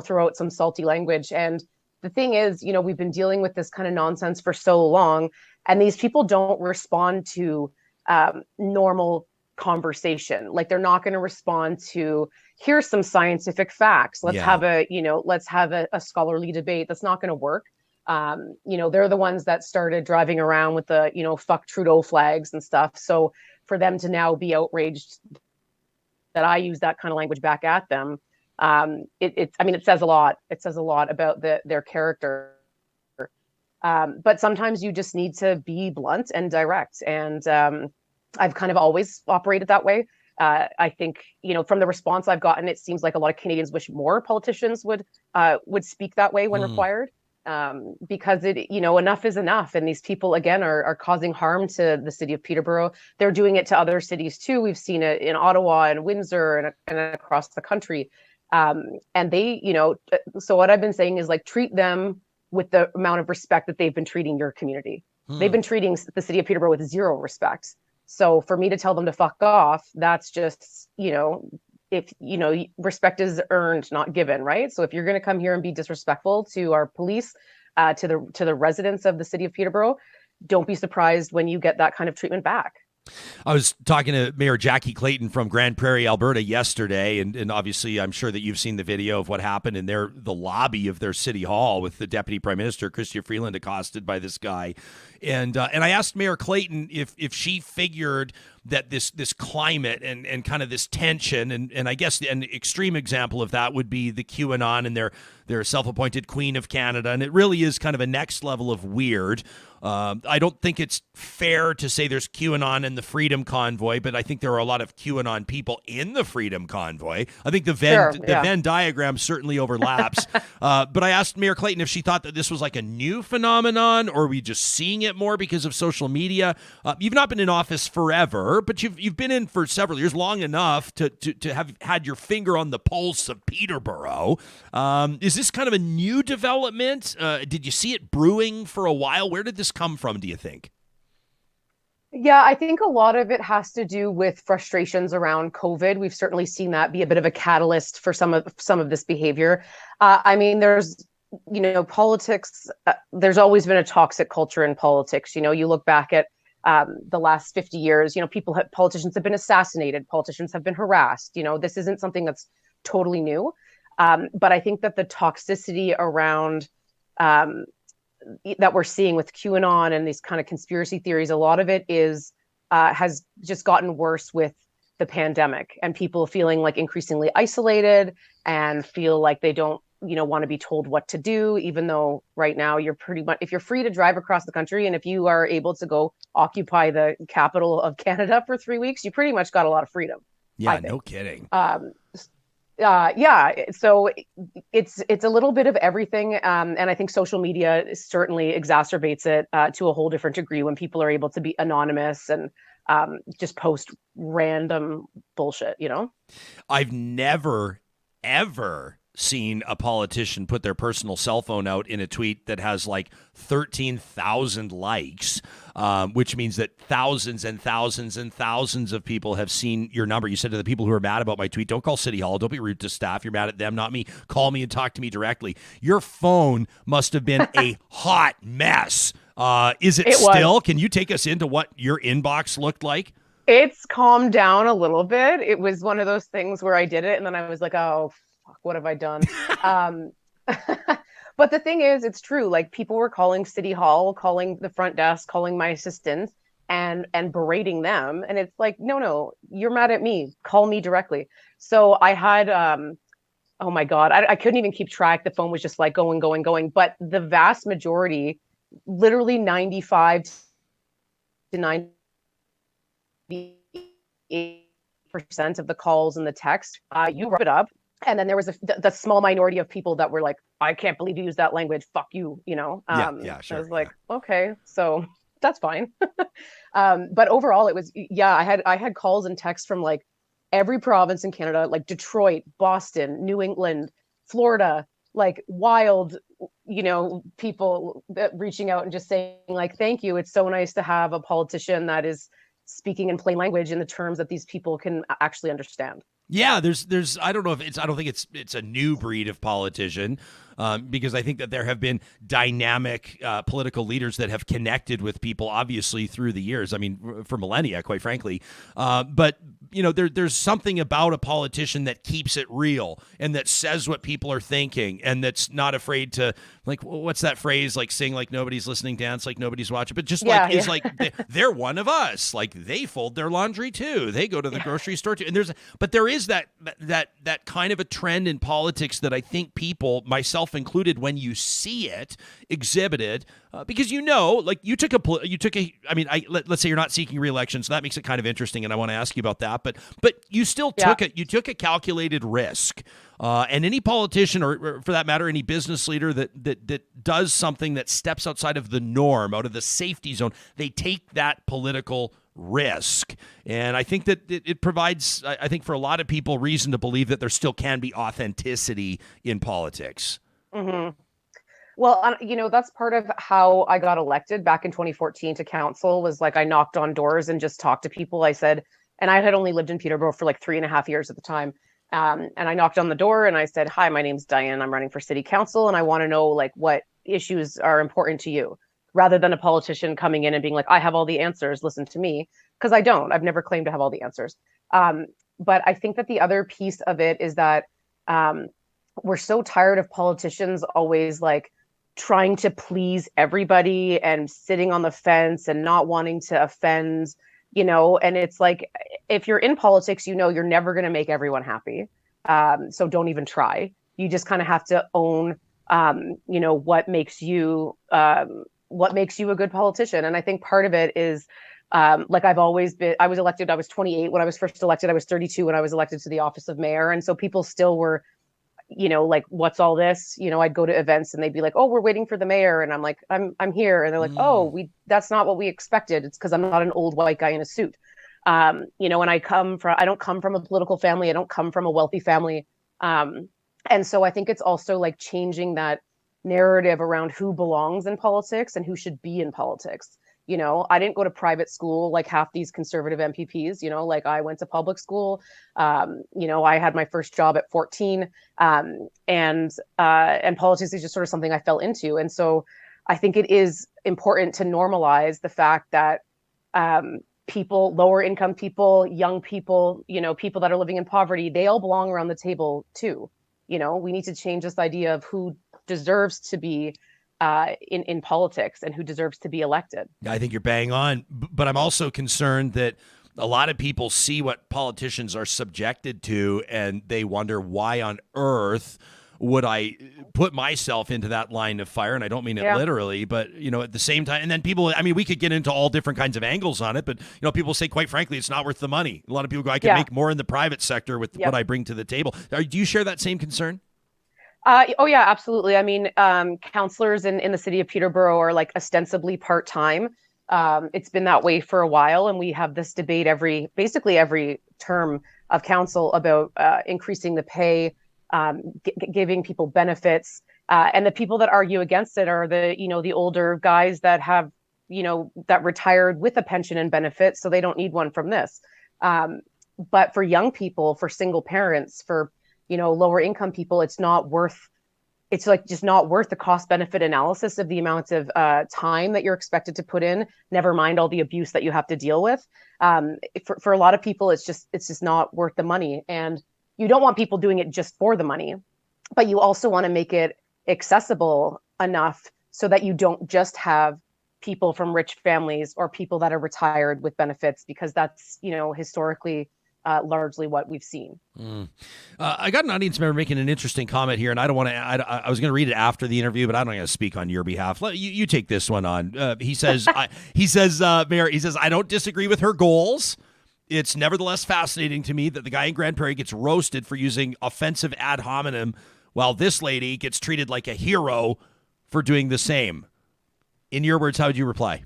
throw out some salty language. And the thing is, we've been dealing with this kind of nonsense for so long, and these people don't respond to normal conversation. Like, they're not going to respond to, here's some scientific facts, let's have a scholarly debate. That's not going to work. They're the ones that started driving around with the fuck Trudeau flags and stuff. So for them to now be outraged that I use that kind of language back at them, it says a lot. It says a lot about their character. But sometimes you just need to be blunt and direct, and I've kind of always operated that way. I think, from the response I've gotten, it seems like a lot of Canadians wish more politicians would speak that way when required, because enough is enough. And these people, again, are causing harm to the city of Peterborough. They're doing it to other cities too. We've seen it in Ottawa and Windsor and across the country. And they, so what I've been saying is, like, treat them with the amount of respect that they've been treating your community. They've been treating the city of Peterborough with zero respect. So for me to tell them to fuck off, that's just, if, respect is earned, not given, right? So if you're going to come here and be disrespectful to our police, to the residents of the city of Peterborough, don't be surprised when you get that kind of treatment back. I was talking to Mayor Jackie Clayton from Grande Prairie, Alberta yesterday, and obviously I'm sure that you've seen the video of what happened in the lobby of their city hall with the Deputy Prime Minister, Chrystia Freeland, accosted by this guy. And I asked Mayor Clayton if she figured that this climate and kind of this tension, and I guess an extreme example of that would be the QAnon and their self-appointed Queen of Canada, and it really is kind of a next level of weird. I don't think it's fair to say there's QAnon in the Freedom Convoy, but I think there are a lot of QAnon people in the Freedom Convoy. I think the Venn diagram certainly overlaps. But I asked Mayor Clayton if she thought that this was like a new phenomenon, or are we just seeing it more because of social media? You've not been in office forever, but you've been in for several years, long enough to have had your finger on the pulse of Peterborough. Is this kind of a new development? Did you see it brewing for a while? Where did this come from, do you think? Yeah, I think a lot of it has to do with frustrations around COVID. We've certainly seen that be a bit of a catalyst for some of this behavior. I mean, there's, politics. There's always been a toxic culture in politics. You look back at the last 50 years. Politicians have been assassinated. Politicians have been harassed. This isn't something that's totally new. But I think that the toxicity around that we're seeing with QAnon and these kind of conspiracy theories, a lot of it has just gotten worse with the pandemic, and people feeling like increasingly isolated and feel like they don't, want to be told what to do, even though right now you're pretty much, if you're free to drive across the country and if you are able to go occupy the capital of Canada for 3 weeks, you pretty much got a lot of freedom. Yeah, no kidding. So it's a little bit of everything, and I think social media certainly exacerbates it to a whole different degree when people are able to be anonymous and just post random bullshit. I've never ever seen a politician put their personal cell phone out in a tweet that has like 13,000 likes, which means that thousands and thousands and thousands of people have seen your number. You said to the people who are mad about my tweet, don't call City Hall. Don't be rude to staff. You're mad at them, not me. Call me and talk to me directly. Your phone must have been a hot mess. Is it still? Was. Can you take us into what your inbox looked like? It's calmed down a little bit. It was one of those things where I did it and then I was like, oh, what have I done? But the thing is, it's true. Like, people were calling City Hall, calling the front desk, calling my assistants and berating them. And it's like, no, you're mad at me. Call me directly. So I had oh my God, I couldn't even keep track. The phone was just like going, going, going. But the vast majority, literally 95 to 98% of the calls and the text, you wrap it up. And then there was the small minority of people that were like, I can't believe you used that language. Fuck you, you know? Sure. I was like, okay, so that's fine. But overall it was, I had calls and texts from like every province in Canada, like Detroit, Boston, New England, Florida, like wild, you know, people that reaching out and just saying like, thank you. It's so nice to have a politician that is speaking in plain language in the terms that these people can actually understand. Yeah, there's I don't think it's a new breed of politician, because I think that there have been dynamic political leaders that have connected with people, obviously, through the years. I mean, for millennia, quite frankly. But you know, there's something about a politician that keeps it real and that says what people are thinking and that's not afraid to, like, what's that phrase? Like, sing like nobody's listening, dance like nobody's watching, but just is like they're one of us. Like, they fold their laundry too. They go to the grocery store too. And there is that kind of a trend in politics that I think people, myself included, when you see it exhibited, because like let's say you're not seeking re-election, so that makes it kind of interesting, and I want to ask you about that. But you still took it. You took a calculated risk, and any politician, or for that matter, any business leader that does something that steps outside of the norm, out of the safety zone, they take that political risk. And I think that it provides, I think, for a lot of people, reason to believe that there still can be authenticity in politics. Mm-hmm. Well, you know, that's part of how I got elected back in 2014 to council, was like I knocked on doors and just talked to people. I said, and I had only lived in Peterborough for like 3.5 years at the time. And I knocked on the door and I said, hi, my name's Diane. I'm running for city council. And I want to know like what issues are important to you, rather than a politician coming in and being like, I have all the answers, listen to me. Because I don't. I've never claimed to have all the answers. But I think that the other piece of it is that we're so tired of politicians always like trying to please everybody and sitting on the fence and not wanting to offend, you know. And it's like, if you're in politics, you know you're never going to make everyone happy. So don't even try. You just kind of have to own, you know, what makes you a good politician. And I think part of it is, like I've always been, I was elected, I was 28 when I was first elected, I was 32 when I was elected to the office of mayor. And so people still were, you know, like, what's all this? You know, I'd go to events and they'd be like, oh, we're waiting for the mayor. And I'm like, I'm here. And they're like, oh, that's not what we expected. It's because I'm not an old white guy in a suit. You know, and I don't come from a political family. I don't come from a wealthy family. And so I think it's also like changing that narrative around who belongs in politics and who should be in politics. You know, I didn't go to private school like half these conservative MPPs, you know, like I went to public school. You know, I had my first job at 14, and politics is just sort of something I fell into. And so I think it is important to normalize the fact that people, lower income people, young people, you know, people that are living in poverty, they all belong around the table too. You know, we need to change this idea of who deserves to be in politics and who deserves to be elected. I think you're bang on, but I'm also concerned that a lot of people see what politicians are subjected to and they wonder, why on earth would I put myself into that line of fire? And I don't mean it literally, but, you know, at the same time, and then people, I mean, we could get into all different kinds of angles on it, but, you know, people say, quite frankly, it's not worth the money. A lot of people go, I can make more in the private sector with what I bring to the table. Do you share that same concern? Oh yeah, absolutely. I mean, counselors in the city of Peterborough are like ostensibly part-time. It's been that way for a while, and we have this debate basically every term of council about increasing the pay, giving people benefits, and the people that argue against it are the older guys that have, you know, that retired with a pension and benefits, so they don't need one from this. But for young people, for single parents, for, you know, lower income people, it's not worth the cost benefit analysis of the amount of time that you're expected to put in, never mind all the abuse that you have to deal with. For a lot of people, it's just not worth the money. And you don't want people doing it just for the money, but you also want to make it accessible enough so that you don't just have people from rich families or people that are retired with benefits, because that's, you know, historically largely what we've seen. I got an audience member making an interesting comment here, and I don't want to. I was going to read it after the interview, but I don't want to speak on your behalf. You take this one on. He says, Mayor, he says, I don't disagree with her goals. It's nevertheless fascinating to me that the guy in Grande Prairie gets roasted for using offensive ad hominem, while this lady gets treated like a hero for doing the same. In your words, how would you reply?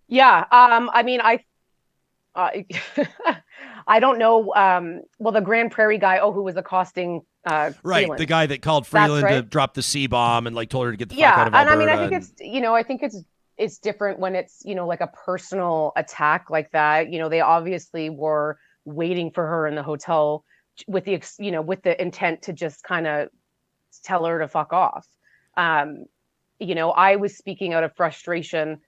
Yeah, I mean, I don't know. Well, the Grande Prairie guy, who was accosting right, Freeland. The guy that called Freeland to drop the C-bomb and told her to get the fuck out of Alberta. And I mean, I think it's different when it's, like a personal attack like that. They obviously were waiting for her in the hotel with the intent to just kind of tell her to fuck off. I was speaking out of frustration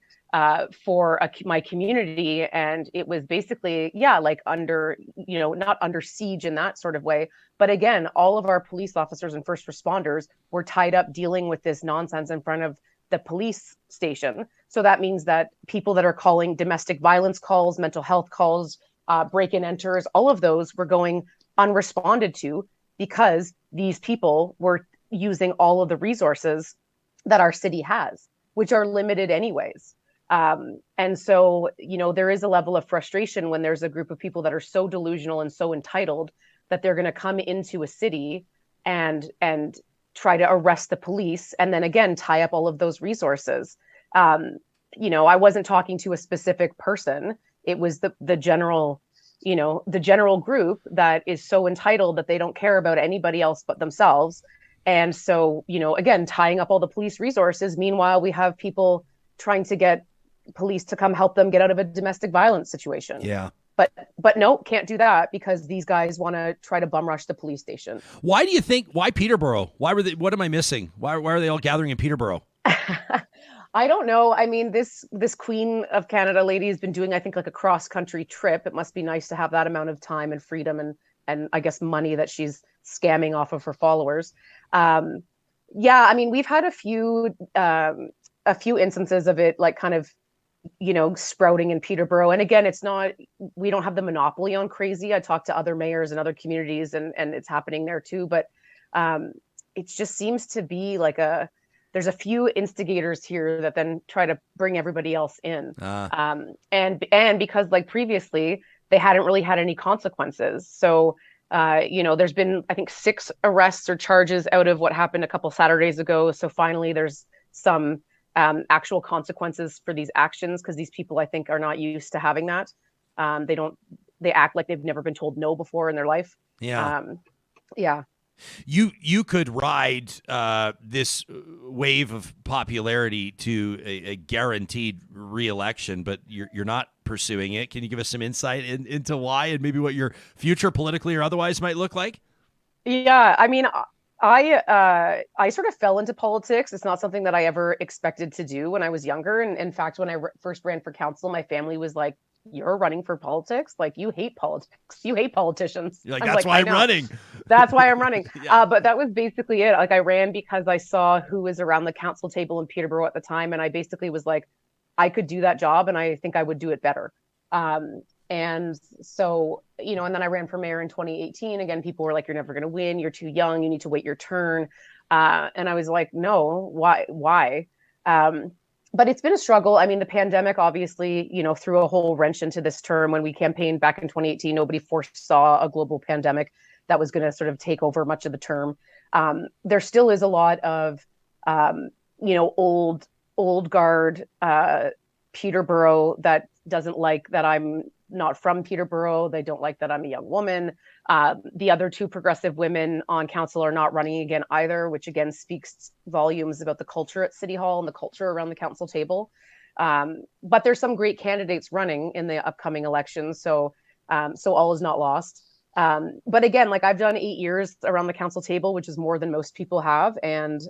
for my community, and it was basically like under not under siege in that sort of way, but again, all of our police officers and first responders were tied up dealing with this nonsense in front of the police station. So that means that people that are calling domestic violence calls, mental health calls, break-in enters, all of those were going unresponded to because these people were using all of the resources that our city has, which are limited anyways. And so, there is a level of frustration when there's a group of people that are so delusional and so entitled that they're going to come into a city and try to arrest the police and then again tie up all of those resources. I wasn't talking to a specific person. It was the general, the general group that is so entitled that they don't care about anybody else but themselves. And so, again, tying up all the police resources. Meanwhile, we have people trying to get police to come help them get out of a domestic violence situation. Yeah. But no, can't do that because these guys want to try to bum rush the police station. Why do you think? Why Peterborough? What am I missing? Why are they all gathering in Peterborough? I don't know. I mean, this Queen of Canada lady has been doing, I think, like a cross-country trip. It must be nice to have that amount of time and freedom and I guess money that she's scamming off of her followers. I mean, we've had a few instances of it, like kind of, sprouting in Peterborough. And again, we don't have the monopoly on crazy. I talked to other mayors and other communities and it's happening there too. But it just seems to be like there's a few instigators here that then try to bring everybody else in. And because like previously they hadn't really had any consequences. So, there's been, I think, 6 arrests or charges out of what happened a couple Saturdays ago. So finally there's some actual consequences for these actions because these people, I think, are not used to having that. They act like they've never been told no before in their life. Yeah. Yeah. You could ride this wave of popularity to a guaranteed re-election, but you're not pursuing it. Can you give us some insight into why and maybe what your future politically or otherwise might look like? Yeah, I mean, I sort of fell into politics. It's not something that I ever expected to do when I was younger. And in fact, when I first ran for council, my family was like, "You're running for politics? Like, you hate politics. You hate politicians." You're like, that's why I'm running. That's why I'm running. Yeah. But that was basically it. Like, I ran because I saw who was around the council table in Peterborough at the time. And I basically was like, I could do that job and I think I would do it better. And so, and then I ran for mayor in 2018. Again, people were like, "You're never going to win. You're too young. You need to wait your turn." And I was like, no, why? But it's been a struggle. I mean, the pandemic obviously, threw a whole wrench into this term. When we campaigned back in 2018, nobody foresaw a global pandemic that was going to sort of take over much of the term. There still is a lot of, old guard Peterborough that doesn't like that I'm not from Peterborough. They don't like that I'm a young woman. The other 2 progressive women on council are not running again either, which again speaks volumes about the culture at City Hall and the culture around the council table. But there's some great candidates running in the upcoming elections. So all is not lost. But again, like I've done 8 years around the council table, which is more than most people have. And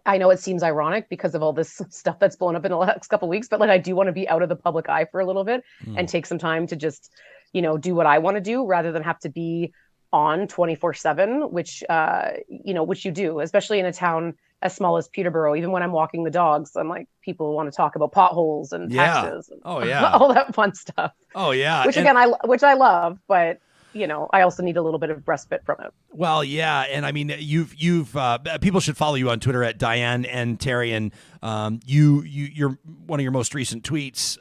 I know it seems ironic because of all this stuff that's blown up in the last couple of weeks, but like I do want to be out of the public eye for a little bit and take some time to just, do what I want to do rather than have to be on 24/7, which you do, especially in a town as small as Peterborough. Even when I'm walking the dogs, I'm like, people want to talk about potholes and taxes and all that fun stuff. Oh yeah. Which again, I love, but I also need a little bit of respite from it. Well, yeah, and I mean, you've people should follow you on Twitter at Diane and Therrien. You're one of your most recent tweets.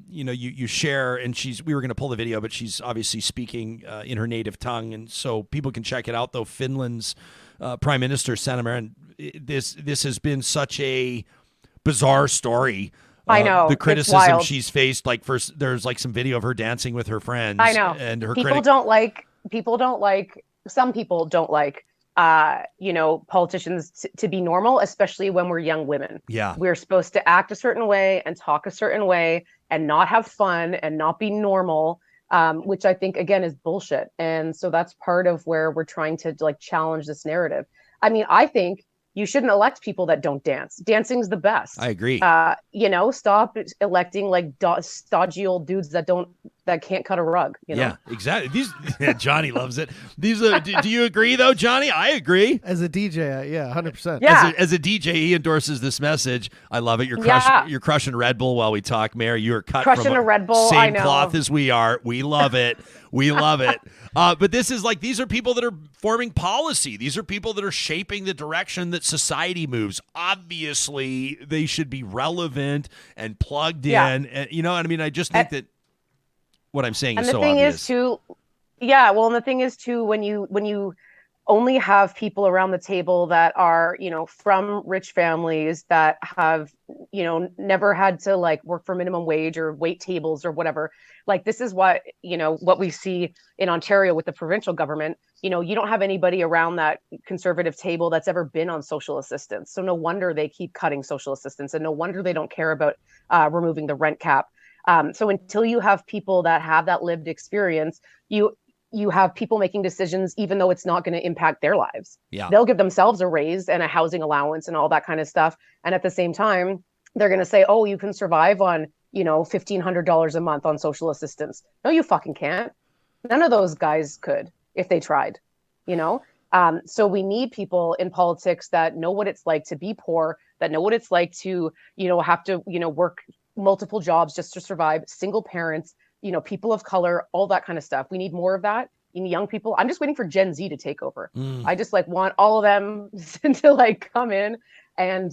You share, and we were going to pull the video, but she's obviously speaking in her native tongue, and so people can check it out. Though Finland's Prime Minister Sanna Marin, this has been such a bizarre story. I know the criticism she's faced. Like first, there's like some video of her dancing with her friends. I know, and her Some people don't like politicians to be normal, especially when we're young women. Yeah, we're supposed to act a certain way and talk a certain way and not have fun and not be normal, which I think again is bullshit. And so that's part of where we're trying to challenge this narrative. I mean, I think you shouldn't elect people that don't dance. Dancing's the best. I agree. Stop electing stodgy old dudes that can't cut a rug. Yeah, exactly. Johnny loves it. Do you agree though, Johnny? I agree. As a DJ, 100%. Yeah. As a DJ, he endorses this message. I love it. You're crushing Red Bull while we talk, Mayor. You are crushing a Red Bull. Same I know. cloth as we are. We love it. We love it. But these are people that are forming policy. These are people that are shaping the direction that society moves. Obviously, they should be relevant and plugged in. And, what I mean? I just think that what I'm saying is so obvious. And the thing is too, when you only have people around the table that are, from rich families that have, never had to work for minimum wage or wait tables or whatever. This is what we see in Ontario with the provincial government. You don't have anybody around that conservative table that's ever been on social assistance. So no wonder they keep cutting social assistance, and no wonder they don't care about removing the rent cap. So until you have people that have that lived experience, you have people making decisions, even though it's not going to impact their lives. Yeah. They'll give themselves a raise and a housing allowance and all that kind of stuff. And at the same time, they're going to say, oh, you can survive on, $1,500 a month on social assistance. No, you fucking can't. None of those guys could if they tried, So we need people in politics that know what it's like to be poor, that know what it's like to, have to, work multiple jobs just to survive, single parents, people of color, all that kind of stuff. We need more of that in young people. I'm just waiting for Gen Z to take over. I just want all of them to come in and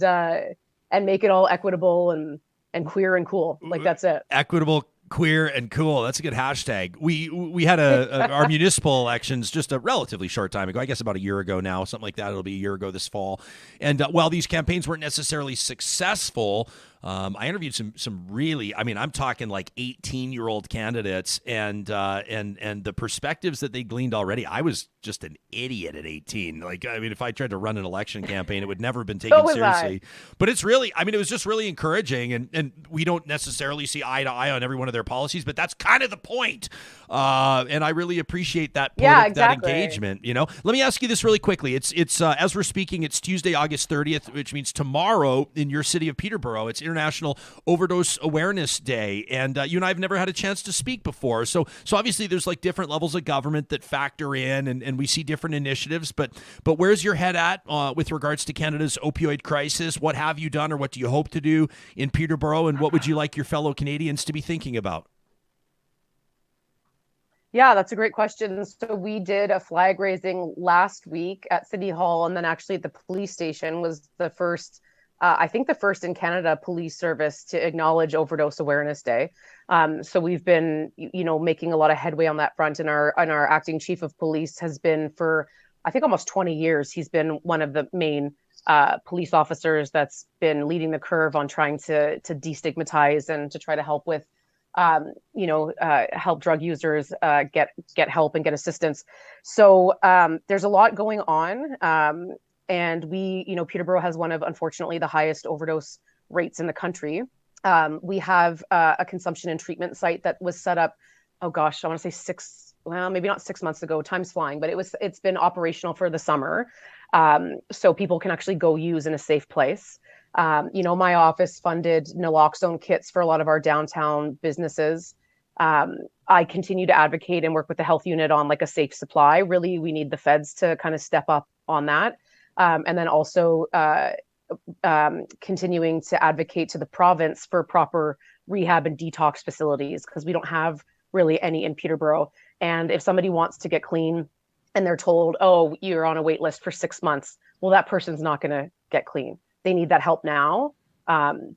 make it all equitable and queer and cool. That's it. Equitable, queer, and cool. That's a good hashtag. We had our municipal elections just a relatively short time ago. I guess about a year ago now, something like that. It'll be a year ago this fall. And while these campaigns weren't necessarily successful, I interviewed some really, I'm talking 18-year-old candidates, and the perspectives that they gleaned already. I was just an idiot at 18. If I tried to run an election campaign, it would never have been taken seriously. But it's really, it was just really encouraging, and we don't necessarily see eye to eye on every one of their policies, but that's kind of the point. And I really appreciate that that engagement. Let me ask you this really quickly. It's as we're speaking, it's Tuesday, August 30th, which means tomorrow in your city of Peterborough, it's International Overdose Awareness Day, and you and I have never had a chance to speak before. So obviously there's different levels of government that factor in, and we see different initiatives. But where's your head at with regards to Canada's opioid crisis? What have you done, or what do you hope to do in Peterborough, and what would you like your fellow Canadians to be thinking about? Yeah, that's a great question. So we did a flag raising last week at City Hall, and then actually at the police station was the first, I think the first in Canada police service to acknowledge Overdose Awareness Day. So we've been, making a lot of headway on that front, and our acting chief of police has been for, I think, almost 20 years. He's been one of the main police officers that's been leading the curve on trying to destigmatize and to try to help with help drug users get help and get assistance. So there's a lot going on. And we, Peterborough has one of, unfortunately, the highest overdose rates in the country. We have a consumption and treatment site that was set up, I want to say maybe not 6 months ago, time's flying, but it's been operational for the summer. So people can actually go use in a safe place. My office funded naloxone kits for a lot of our downtown businesses. I continue to advocate and work with the health unit on a safe supply. Really, we need the feds to kind of step up on that. And then also, continuing to advocate to the province for proper rehab and detox facilities, because we don't have really any in Peterborough. And if somebody wants to get clean and they're told, oh, you're on a wait list for 6 months, well, that person's not going to get clean. They need that help now,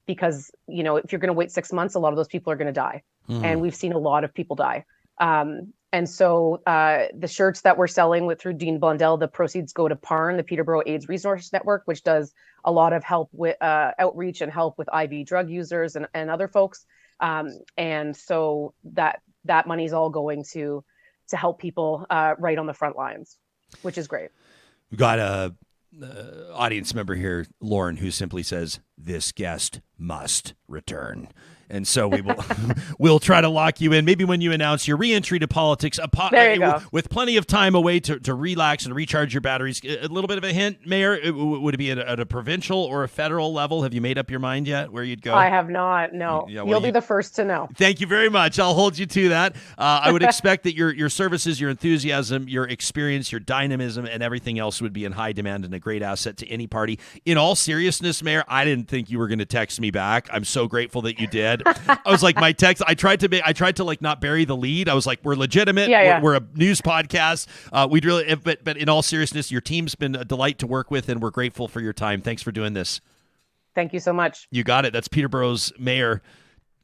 because, you know, if you're going to wait 6 months, a lot of those people are going to die. And we've seen a lot of people die. And so the shirts that we're selling through Dean Blundell, the proceeds go to PARN, the Peterborough AIDS Resource Network, which does a lot of help with outreach and help with IV drug users and other folks. And so that money's all going to help people right on the front lines, which is great. We've got a audience member here, Lauren, who simply says, "This guest must return." And so we will we'll try to lock you in. Maybe when you announce your re-entry to politics, there you go. With plenty of time away to relax and recharge your batteries. A little bit of a hint, Mayor, would it be at a provincial or a federal level? Have you made up your mind yet where you'd go? I have not, no. Yeah, well, you'll be the first to know. Thank you very much. I'll hold you to that. I would expect that your services, your enthusiasm, your experience, your dynamism, and everything else would be in high demand and a great asset to any party. In all seriousness, Mayor, I didn't think you were going to text me back. I'm so grateful that you did. I was like, my text, I tried to like not bury the lead. I was like, we're legitimate. Yeah. We're a news podcast. But in all seriousness, your team's been a delight to work with, and we're grateful for your time. Thanks for doing this. Thank you so much. You got it. That's Peterborough's mayor.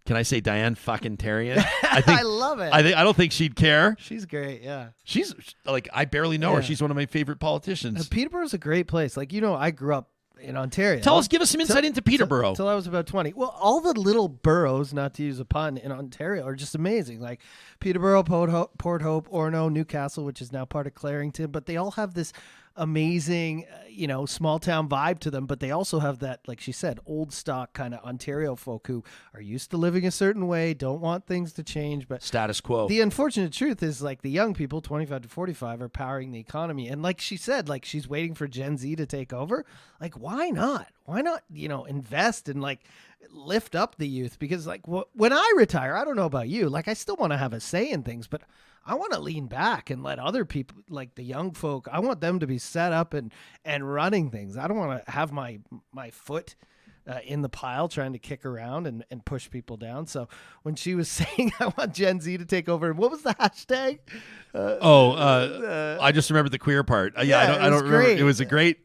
Can I say Diane fucking Therrien? I love it. I don't think she'd care. She's great. Yeah. She's like, I barely know her. She's one of my favorite politicians. Peterborough's a great place. Like, you know, I grew up in Ontario. Give us some insight into Peterborough. Until I was about 20. Well, all the little boroughs, not to use a pun, in Ontario are just amazing. Like Peterborough, Port Hope, Orono, Newcastle, which is now part of Clarington, but they all have this amazing, small town vibe to them, but they also have that, like she said, old stock kind of Ontario folk who are used to living a certain way, don't want things to change, but status quo. The unfortunate truth is, like, the young people, 25 to 45, are powering the economy. And like she said, like, she's waiting for Gen Z to take over. Like, why not? Why not, invest and like lift up the youth? Because like when I retire, I don't know about you, like I still want to have a say in things, but I want to lean back and let other people, like the young folk, I want them to be set up and running things. I don't want to have my foot in the pile trying to kick around and push people down. So when she was saying, I want Gen Z to take over, what was the hashtag? I just remember the queer part. I don't remember. It was a great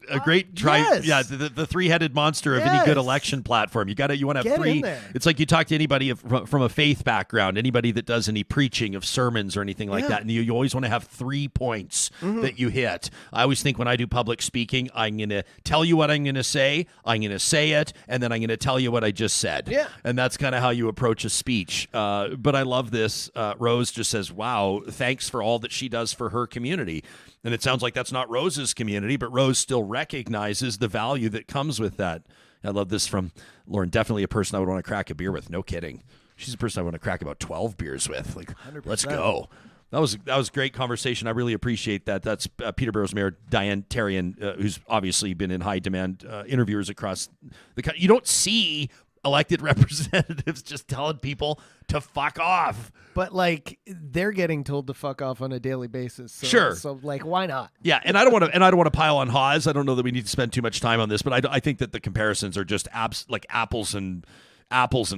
try. Yes. Yeah, the three-headed monster of any good election platform. You want to have three. It's like you talk to anybody from a faith background, anybody that does any preaching of sermons or anything like that, and you always want to have 3 points that you hit. I always think when I do public speaking, I'm going to tell you what I'm going to say it, and then I'm going to tell you what I just said. Yeah. And that's kind of how you approach a speech. But I love this. Rose just says, wow, thanks for all that she does for her community. And it sounds like that's not Rose's community, but Rose still recognizes the value that comes with that. I love this from Lauren. Definitely a person I would want to crack a beer with. No kidding. She's a person I want to crack about 12 beers with. Like, 100%. Let's go. That was great conversation. I really appreciate that. That's Peterborough's Mayor Diane Therrien, who's obviously been in high demand interviewers across the country. You don't see elected representatives just telling people to fuck off. But like, they're getting told to fuck off on a daily basis. So, sure. So like, why not? Yeah, and I don't want to pile on Haas. I don't know that we need to spend too much time on this, but I think that the comparisons are just like apples and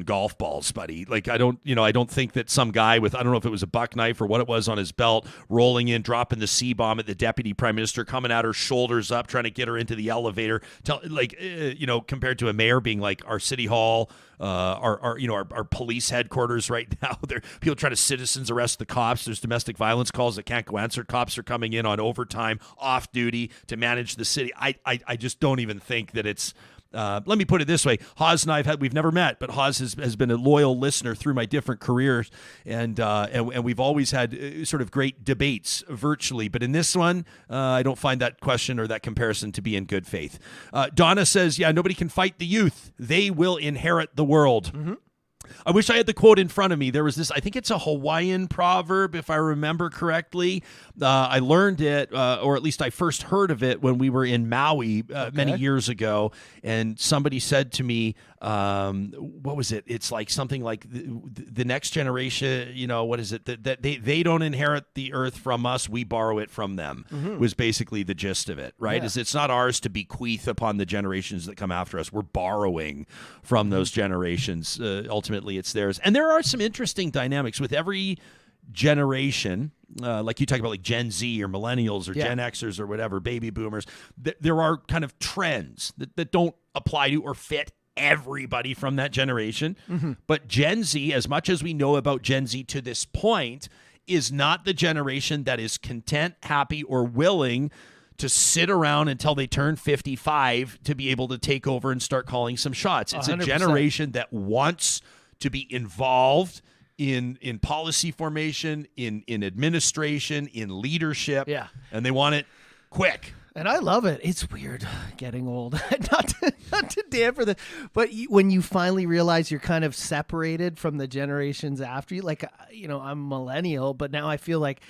golf balls, buddy. Like, I don't think that some guy with, I don't know if it was a buck knife or what it was on his belt, rolling in, dropping the C-bomb at the deputy prime minister, coming at her shoulders up, trying to get her into the elevator, compared to a mayor being like our city hall, our police headquarters right now. There, people try to citizens arrest the cops. There's domestic violence calls that can't go answered. Cops are coming in on overtime, off duty to manage the city. I just don't even think that it's, let me put it this way. Haas and we've never met, but Haas has been a loyal listener through my different careers, and we've always had sort of great debates virtually. But in this one, I don't find that question or that comparison to be in good faith. Donna says, yeah, nobody can fight the youth. They will inherit the world. Mm-hmm. I wish I had the quote in front of me. There was this, I think it's a Hawaiian proverb, if I remember correctly. I learned it, or at least I first heard of it when we were in Maui many years ago. And somebody said to me, what was it? It's like something like the next generation, what is it? That they don't inherit the earth from us. We borrow it from them, was basically the gist of it, right? Yeah. It's not ours to bequeath upon the generations that come after us. We're borrowing from those generations. Ultimately, it's theirs. And there are some interesting dynamics with every generation, like you talk about like Gen Z or Millennials or Gen Xers or whatever, baby boomers. There are kind of trends that don't apply to or fit everybody from that generation. But Gen Z, as much as we know about Gen Z to this point, is not the generation that is content, happy, or willing to sit around until they turn 55 to be able to take over and start calling some shots. It's 100%. a generation that wants to be involved in policy formation, in administration, in leadership. Yeah. And they want it quick. And I love it. It's weird getting old. not to damper the, but when you finally realize you're kind of separated from the generations after you, like, I'm millennial, but now I feel like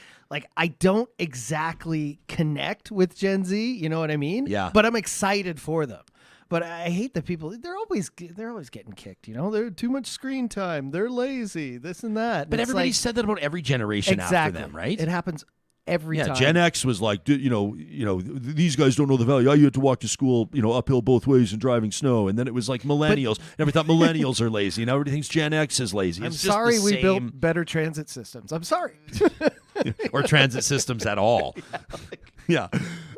I don't exactly connect with Gen Z. You know what I mean? Yeah. But I'm excited for them. But I hate the people. They're always getting kicked. They're too much screen time. They're lazy. This and that. But it's everybody like, said that about every generation after them, right? It happens every time. Gen X was like, these guys don't know the value. You had to walk to school, uphill both ways and driving snow. And then it was like millennials. Everybody thought millennials are lazy. Now everybody thinks Gen X is lazy. I'm It's just sorry the we same- built better transit systems. I'm sorry. or transit systems at all. Yeah.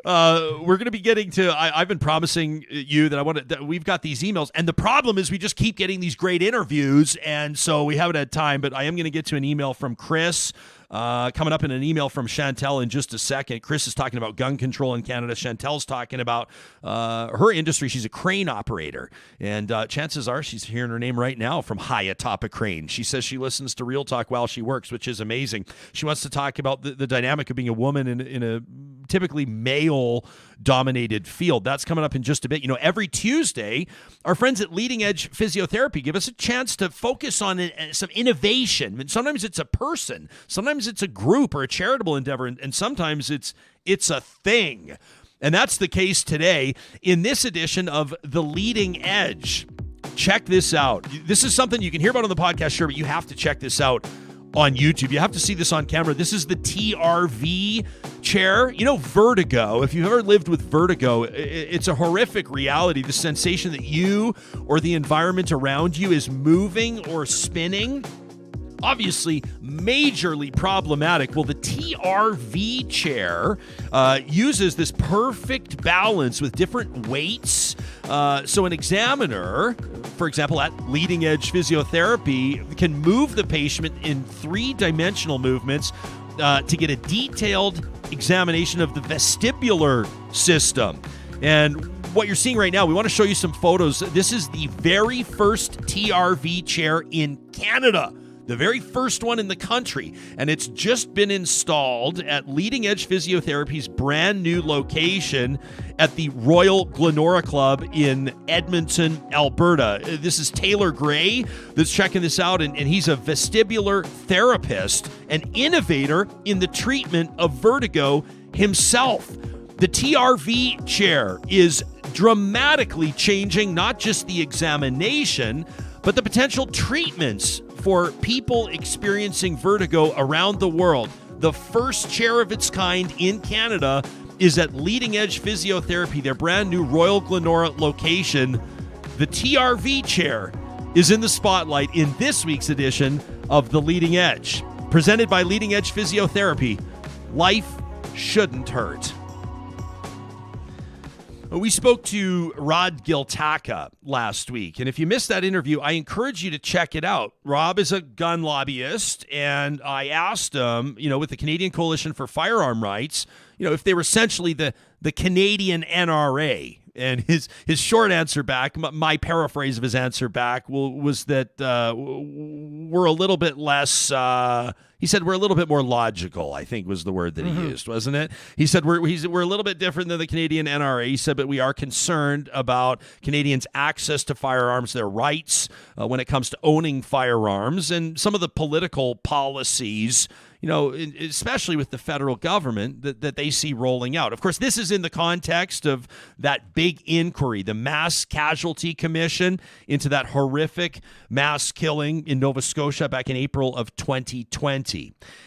We're going to be getting to, I've been promising you that we've got these emails, and the problem is we just keep getting these great interviews, and so we haven't had time, but I am going to get to an email from Chris. Coming up in an email from Chantal in just a second. Chris is talking about gun control in Canada. Chantal's talking about her industry. She's a crane operator, and chances are she's hearing her name right now from high atop a crane. She says she listens to Real Talk while she works, which is amazing. She wants to talk about the dynamic of being a woman in a typically male-dominated field. That's coming up in just a bit. Every Tuesday, our friends at Leading Edge Physiotherapy give us a chance to focus on some innovation. And sometimes it's a person. Sometimes it's a group or a charitable endeavor, and sometimes it's a thing. And that's the case today in this edition of The Leading Edge. Check this out. This is something you can hear about on the podcast, sure, but you have to check this out on YouTube. You have to see this on camera. This is the TRV Chair. Vertigo. If you've ever lived with vertigo, it's a horrific reality. The sensation that you or the environment around you is moving or spinning. Obviously, majorly problematic. Well, the TRV chair uses this perfect balance with different weights. So an examiner, for example, at Leading Edge Physiotherapy, can move the patient in three-dimensional movements to get a detailed examination of the vestibular system. And what you're seeing right now, we want to show you some photos. This is the very first TRV chair in Canada. The very first one in the country, and it's just been installed at Leading Edge Physiotherapy's brand new location at the Royal Glenora Club in Edmonton, Alberta. This is Taylor Gray that's checking this out, and he's a vestibular therapist, an innovator in the treatment of vertigo himself. The TRV chair is dramatically changing not just the examination, but the potential treatments for people experiencing vertigo around the world. The first chair of its kind in Canada is at Leading Edge Physiotherapy, their brand new Royal Glenora location. The TRV chair is in the spotlight in this week's edition of The Leading Edge. Presented by Leading Edge Physiotherapy. Life shouldn't hurt. We spoke to Rod Giltaca last week, and if you missed that interview, I encourage you to check it out. Rob is a gun lobbyist, and I asked him, with the Canadian Coalition for Firearm Rights, if they were essentially the Canadian NRA. And his short answer back, my paraphrase of his answer back, was that we're a little bit less, He said we're a little bit more logical, I think was the word that he used, wasn't it? He said we're a little bit different than the Canadian NRA. He said, but we are concerned about Canadians' access to firearms, their rights when it comes to owning firearms, and some of the political policies, especially with the federal government that they see rolling out. Of course, this is in the context of that big inquiry, the Mass Casualty Commission into that horrific mass killing in Nova Scotia back in April of 2020.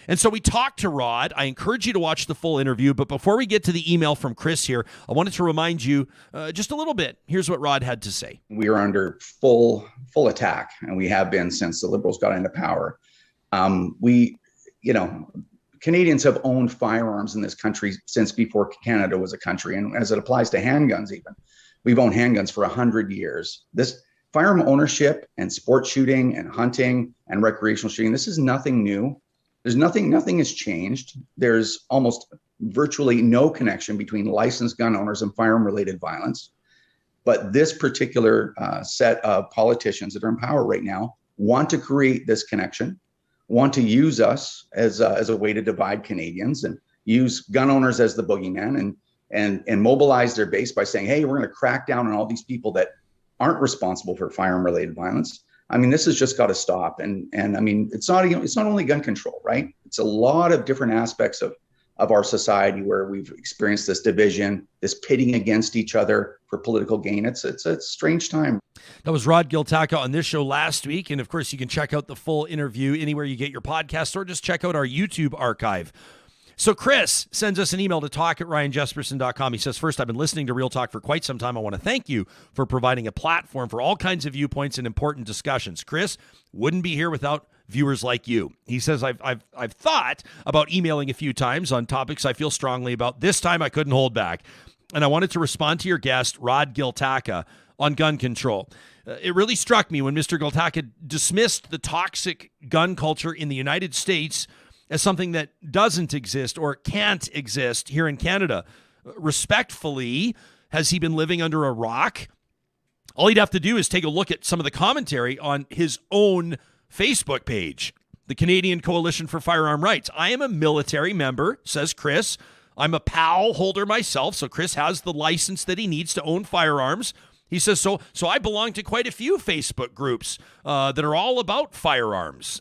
And so we talked to Rod. I encourage you to watch the full interview. But before we get to the email from Chris here, I wanted to remind you just a little bit. Here's what Rod had to say. We are under full attack, and we have been since the Liberals got into power. Canadians have owned firearms in this country since before Canada was a country. And as it applies to handguns, even, we've owned handguns for 100 years. This firearm ownership and sport shooting and hunting and recreational shooting, this is nothing new. Nothing has changed. There's almost virtually no connection between licensed gun owners and firearm-related violence. But this particular set of politicians that are in power right now want to create this connection, want to use us as a way to divide Canadians and use gun owners as the boogeyman and mobilize their base by saying, hey, we're going to crack down on all these people that aren't responsible for firearm-related violence. I mean, this has just got to stop. And I mean, it's not only gun control, right? It's a lot of different aspects of our society where we've experienced this division, this pitting against each other for political gain. It's a strange time. That was Rod Giltaca on this show last week. And of course, you can check out the full interview anywhere you get your podcast, or just check out our YouTube archive. So Chris sends us an email to talk@ryanjesperson.com. He says, first, I've been listening to Real Talk for quite some time. I want to thank you for providing a platform for all kinds of viewpoints and important discussions. Chris, wouldn't be here without viewers like you. He says, I've thought about emailing a few times on topics I feel strongly about. This time I couldn't hold back. And I wanted to respond to your guest, Rod Giltaca, on gun control. It really struck me when Mr. Giltaca dismissed the toxic gun culture in the United States as something that doesn't exist or can't exist here in Canada. Respectfully, has he been living under a rock? All he'd have to do is take a look at some of the commentary on his own Facebook page, the Canadian Coalition for Firearm Rights. I am a military member, says Chris. I'm a PAL holder myself, so Chris has the license that he needs to own firearms. He says, so I belong to quite a few Facebook groups that are all about firearms.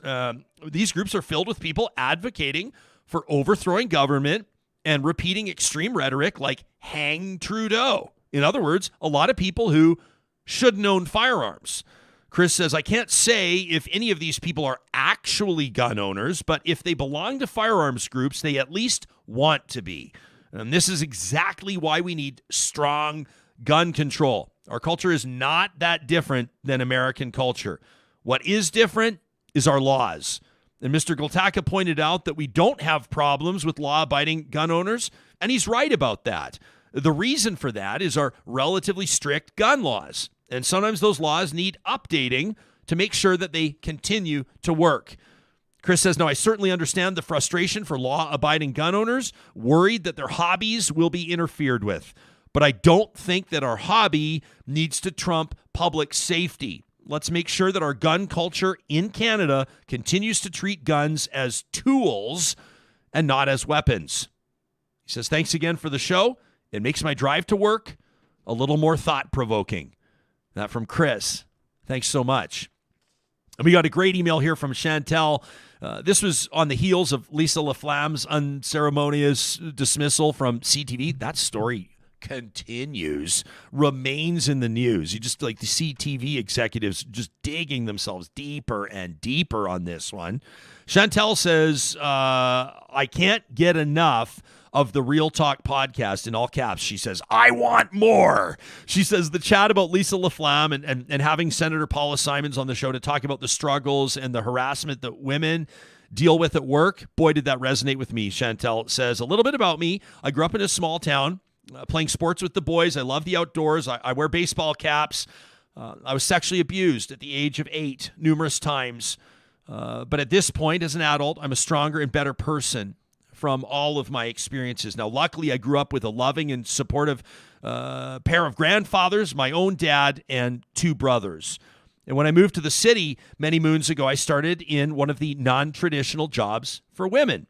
These groups are filled with people advocating for overthrowing government and repeating extreme rhetoric like hang Trudeau. In other words, a lot of people who shouldn't own firearms. Chris says, I can't say if any of these people are actually gun owners, but if they belong to firearms groups, they at least want to be. And this is exactly why we need strong gun control. Our culture is not that different than American culture. What is different is our laws. And Mr. Giltaca pointed out that we don't have problems with law-abiding gun owners, and he's right about that. The reason for that is our relatively strict gun laws. And sometimes those laws need updating to make sure that they continue to work. Chris says, now I certainly understand the frustration for law-abiding gun owners, worried that their hobbies will be interfered with. But I don't think that our hobby needs to trump public safety. Let's make sure that our gun culture in Canada continues to treat guns as tools and not as weapons. He says, thanks again for the show. It makes my drive to work a little more thought-provoking. That from Chris. Thanks so much. And we got a great email here from Chantal. This was on the heels of Lisa Laflamme's unceremonious dismissal from CTV. That story continues, remains in the news. You just like the CTV executives just digging themselves deeper and deeper on this one. Chantal says, I can't get enough of the Real Talk podcast, in all caps. She says, I want more. She says the chat about Lisa Laflamme and having Senator Paula Simons on the show to talk about the struggles and the harassment that women deal with at work. Boy, did that resonate with me. Chantal says, a little bit about me. I grew up in a small town, playing sports with the boys. I love the outdoors. I wear baseball caps. I was sexually abused at the age of 8 numerous times. But at this point, as an adult, I'm a stronger and better person from all of my experiences. Now, luckily, I grew up with a loving and supportive pair of grandfathers, my own dad, and 2 brothers. And when I moved to the city many moons ago, I started in one of the non-traditional jobs for women.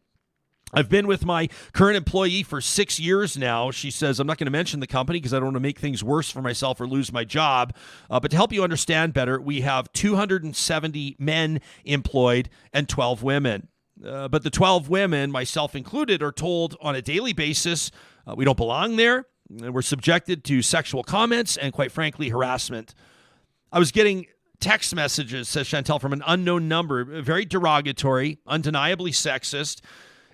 I've been with my current employee for 6 years now. She says, I'm not going to mention the company because I don't want to make things worse for myself or lose my job. But to help you understand better, we have 270 men employed and 12 women. But the 12 women, myself included, are told on a daily basis we don't belong there. And we're subjected to sexual comments and, quite frankly, harassment. I was getting text messages, says Chantal, from an unknown number, very derogatory, undeniably sexist.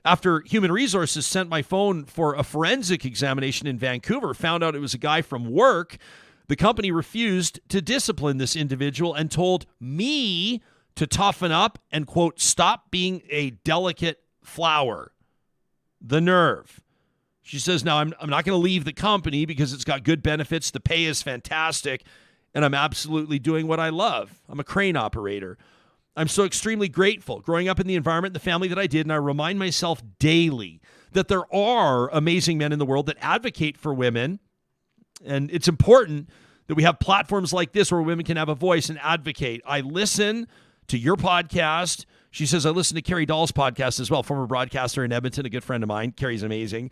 After Human Resources sent my phone for a forensic examination in Vancouver, found out it was a guy from work, the company refused to discipline this individual and told me to toughen up and, quote, stop being a delicate flower. The nerve. She says, now I'm not going to leave the company because it's got good benefits. The pay is fantastic, and I'm absolutely doing what I love. I'm a crane operator. I'm so extremely grateful growing up in the environment, the family that I did, and I remind myself daily that there are amazing men in the world that advocate for women, and it's important that we have platforms like this where women can have a voice and advocate. I listen to your podcast. She says, I listen to Carrie Dahl's podcast as well, former broadcaster in Edmonton, a good friend of mine. Carrie's amazing.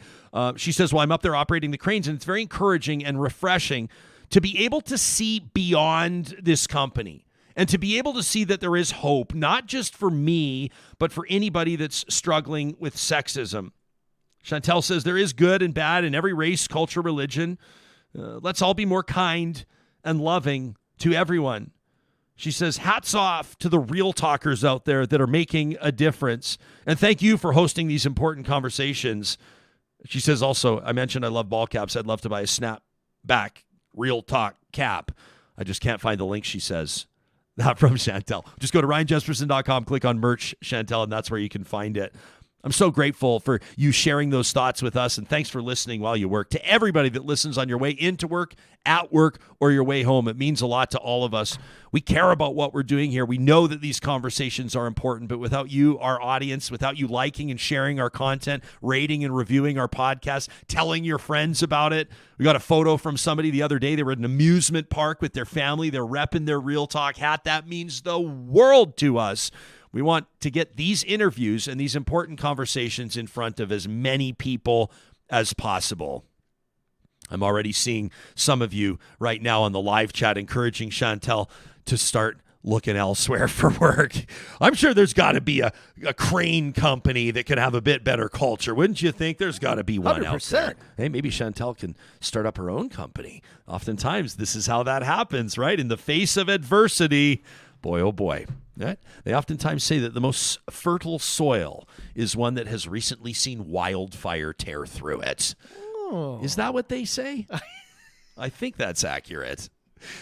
She says, well, I'm up there operating the cranes, and it's very encouraging and refreshing to be able to see beyond this company. And to be able to see that there is hope, not just for me, but for anybody that's struggling with sexism. Chantal says there is good and bad in every race, culture, religion. Let's all be more kind and loving to everyone. She says, hats off to the real talkers out there that are making a difference. And thank you for hosting these important conversations. She says also, I mentioned I love ball caps. I'd love to buy a snapback real talk cap. I just can't find the link, she says. Not from Chantal. Just go to ryanjesperson.com, click on merch, Chantal, and that's where you can find it. I'm so grateful for you sharing those thoughts with us, and thanks for listening while you work. To everybody that listens on your way into work, at work, or your way home, it means a lot to all of us. We care about what we're doing here. We know that these conversations are important, but without you, our audience, without you liking and sharing our content, rating and reviewing our podcast, telling your friends about it. We got a photo from somebody the other day. They were at an amusement park with their family. They're repping their Real Talk hat. That means the world to us. We want to get these interviews and these important conversations in front of as many people as possible. I'm already seeing some of you right now on the live chat encouraging Chantal to start looking elsewhere for work. I'm sure there's got to be a crane company that could have a bit better culture. Wouldn't you think? There's got to be one 100%. Out there. Hey, maybe Chantal can start up her own company. Oftentimes, this is how that happens, right? In the face of adversity, boy, oh boy. Right? They oftentimes say that the most fertile soil is one that has recently seen wildfire tear through it. Oh. Is that what they say? I think that's accurate.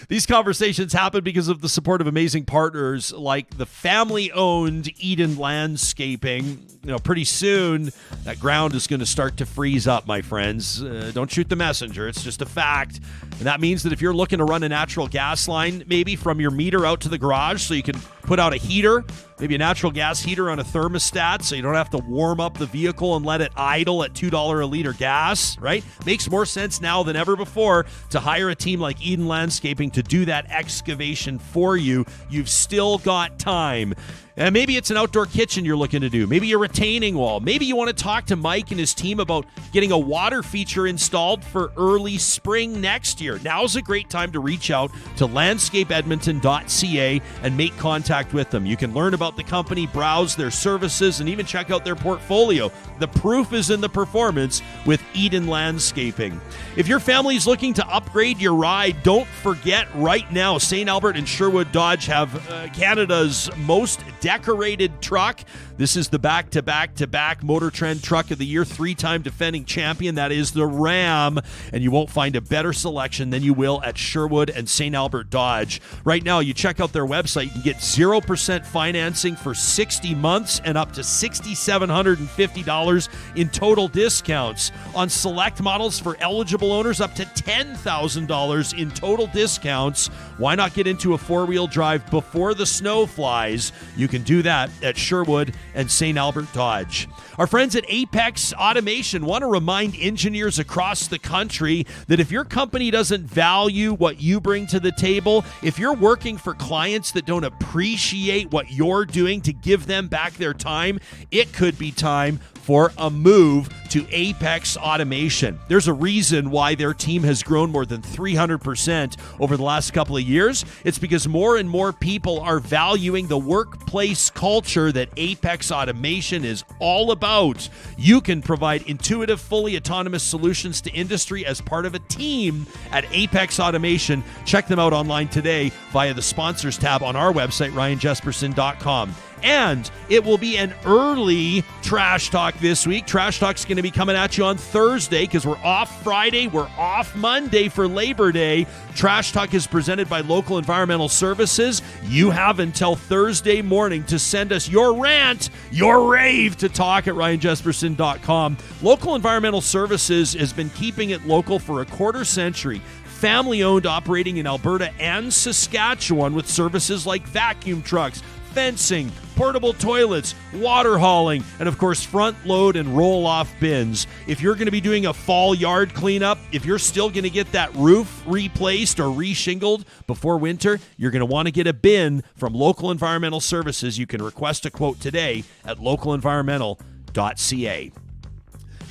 These conversations happen because of the support of amazing partners like the family-owned Eden Landscaping. You know, pretty soon that ground is going to start to freeze up, my friends. Don't shoot the messenger. It's just a fact. And that means that if you're looking to run a natural gas line, maybe from your meter out to the garage so you can put out a heater, maybe a natural gas heater on a thermostat so you don't have to warm up the vehicle and let it idle at $2 a liter gas, right? Makes more sense now than ever before to hire a team like Eden Landscaping to do that excavation for you. You've still got time. And maybe it's an outdoor kitchen you're looking to do. Maybe a retaining wall. Maybe you want to talk to Mike and his team about getting a water feature installed for early spring next year. Now's a great time to reach out to landscapeedmonton.ca and make contact with them. You can learn about the company, browse their services, and even check out their portfolio. The proof is in the performance with Eden Landscaping. If your family's looking to upgrade your ride, don't forget right now, St. Albert and Sherwood Dodge have Canada's most decorated truck. This is the back-to-back-to-back Motor Trend Truck of the Year, 3-time defending champion. That is the Ram, and you won't find a better selection than you will at Sherwood and St. Albert Dodge. Right now, you check out their website, you can get 0 0% financing for 60 months and up to $6,750 in total discounts. On select models for eligible owners, up to $10,000 in total discounts. Why not get into a four-wheel drive before the snow flies? You can do that at Sherwood and St. Albert Dodge. Our friends at Apex Automation want to remind engineers across the country that if your company doesn't value what you bring to the table, if you're working for clients that don't appreciate what you're doing to give them back their time, it could be time for a move to Apex Automation. There's a reason why their team has grown more than 300% over the last couple of years. It's because more and more people are valuing the workplace culture that Apex Automation is all about. You can provide intuitive, fully autonomous solutions to industry as part of a team at Apex Automation. Check them out online today via the sponsors tab on our website, ryanjesperson.com. And it will be an early Trash Talk this week. Trash Talk's going to be coming at you on Thursday because we're off Friday. We're off Monday for Labor Day. Trash Talk is presented by Local Environmental Services. You have until Thursday morning to send us your rant, your rave to talk at ryanjesperson.com. Local Environmental Services has been keeping it local for a quarter century. Family-owned, operating in Alberta and Saskatchewan with services like vacuum trucks, fencing, portable toilets, water hauling, and of course front load and roll off bins. If you're going to be doing a fall yard cleanup, if you're still going to get that roof replaced or reshingled before winter, you're going to want to get a bin from Local Environmental Services. You can request a quote today at localenvironmental.ca.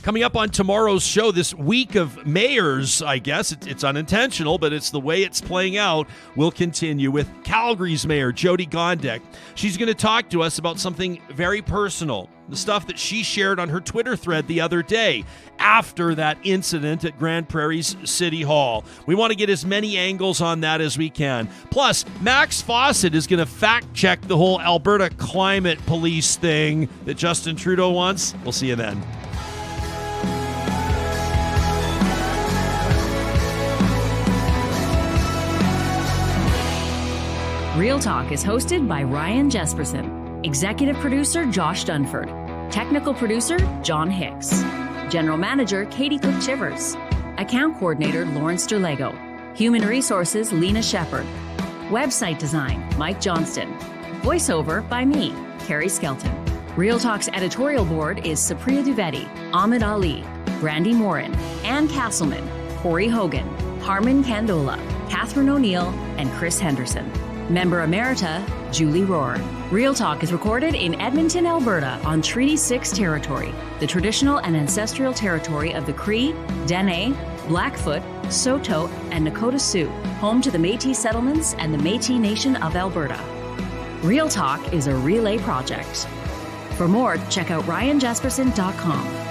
Coming up on tomorrow's show, this week of mayors, I guess, it's unintentional, but it's the way it's playing out, will continue with Calgary's Mayor, Jyoti Gondek. She's going to talk to us about something very personal, the stuff that she shared on her Twitter thread the other day after that incident at Grande Prairie's City Hall. We want to get as many angles on that as we can. Plus, Max Fawcett is going to fact-check the whole Alberta climate police thing that Justin Trudeau wants. We'll see you then. Real Talk is hosted by Ryan Jesperson, executive producer Josh Dunford, technical producer John Hicks, general manager Katie Cook-Chivers, account coordinator Lawrence Derlego, human resources Lena Shepard, website design Mike Johnston, voiceover by me, Carrie Skelton. Real Talk's editorial board is Supriya Dwivedi, Ahmed Ali, Brandy Morin, Ann Castleman, Corey Hogan, Harman Kandola, Catherine O'Neill, and Chris Henderson. Member Emerita, Julie Rohr. Real Talk is recorded in Edmonton, Alberta on Treaty 6 territory, the traditional and ancestral territory of the Cree, Dene, Blackfoot, Saulteaux, and Nakota Sioux, home to the Métis settlements and the Métis Nation of Alberta. Real Talk is a relay project. For more, check out ryanjesperson.com.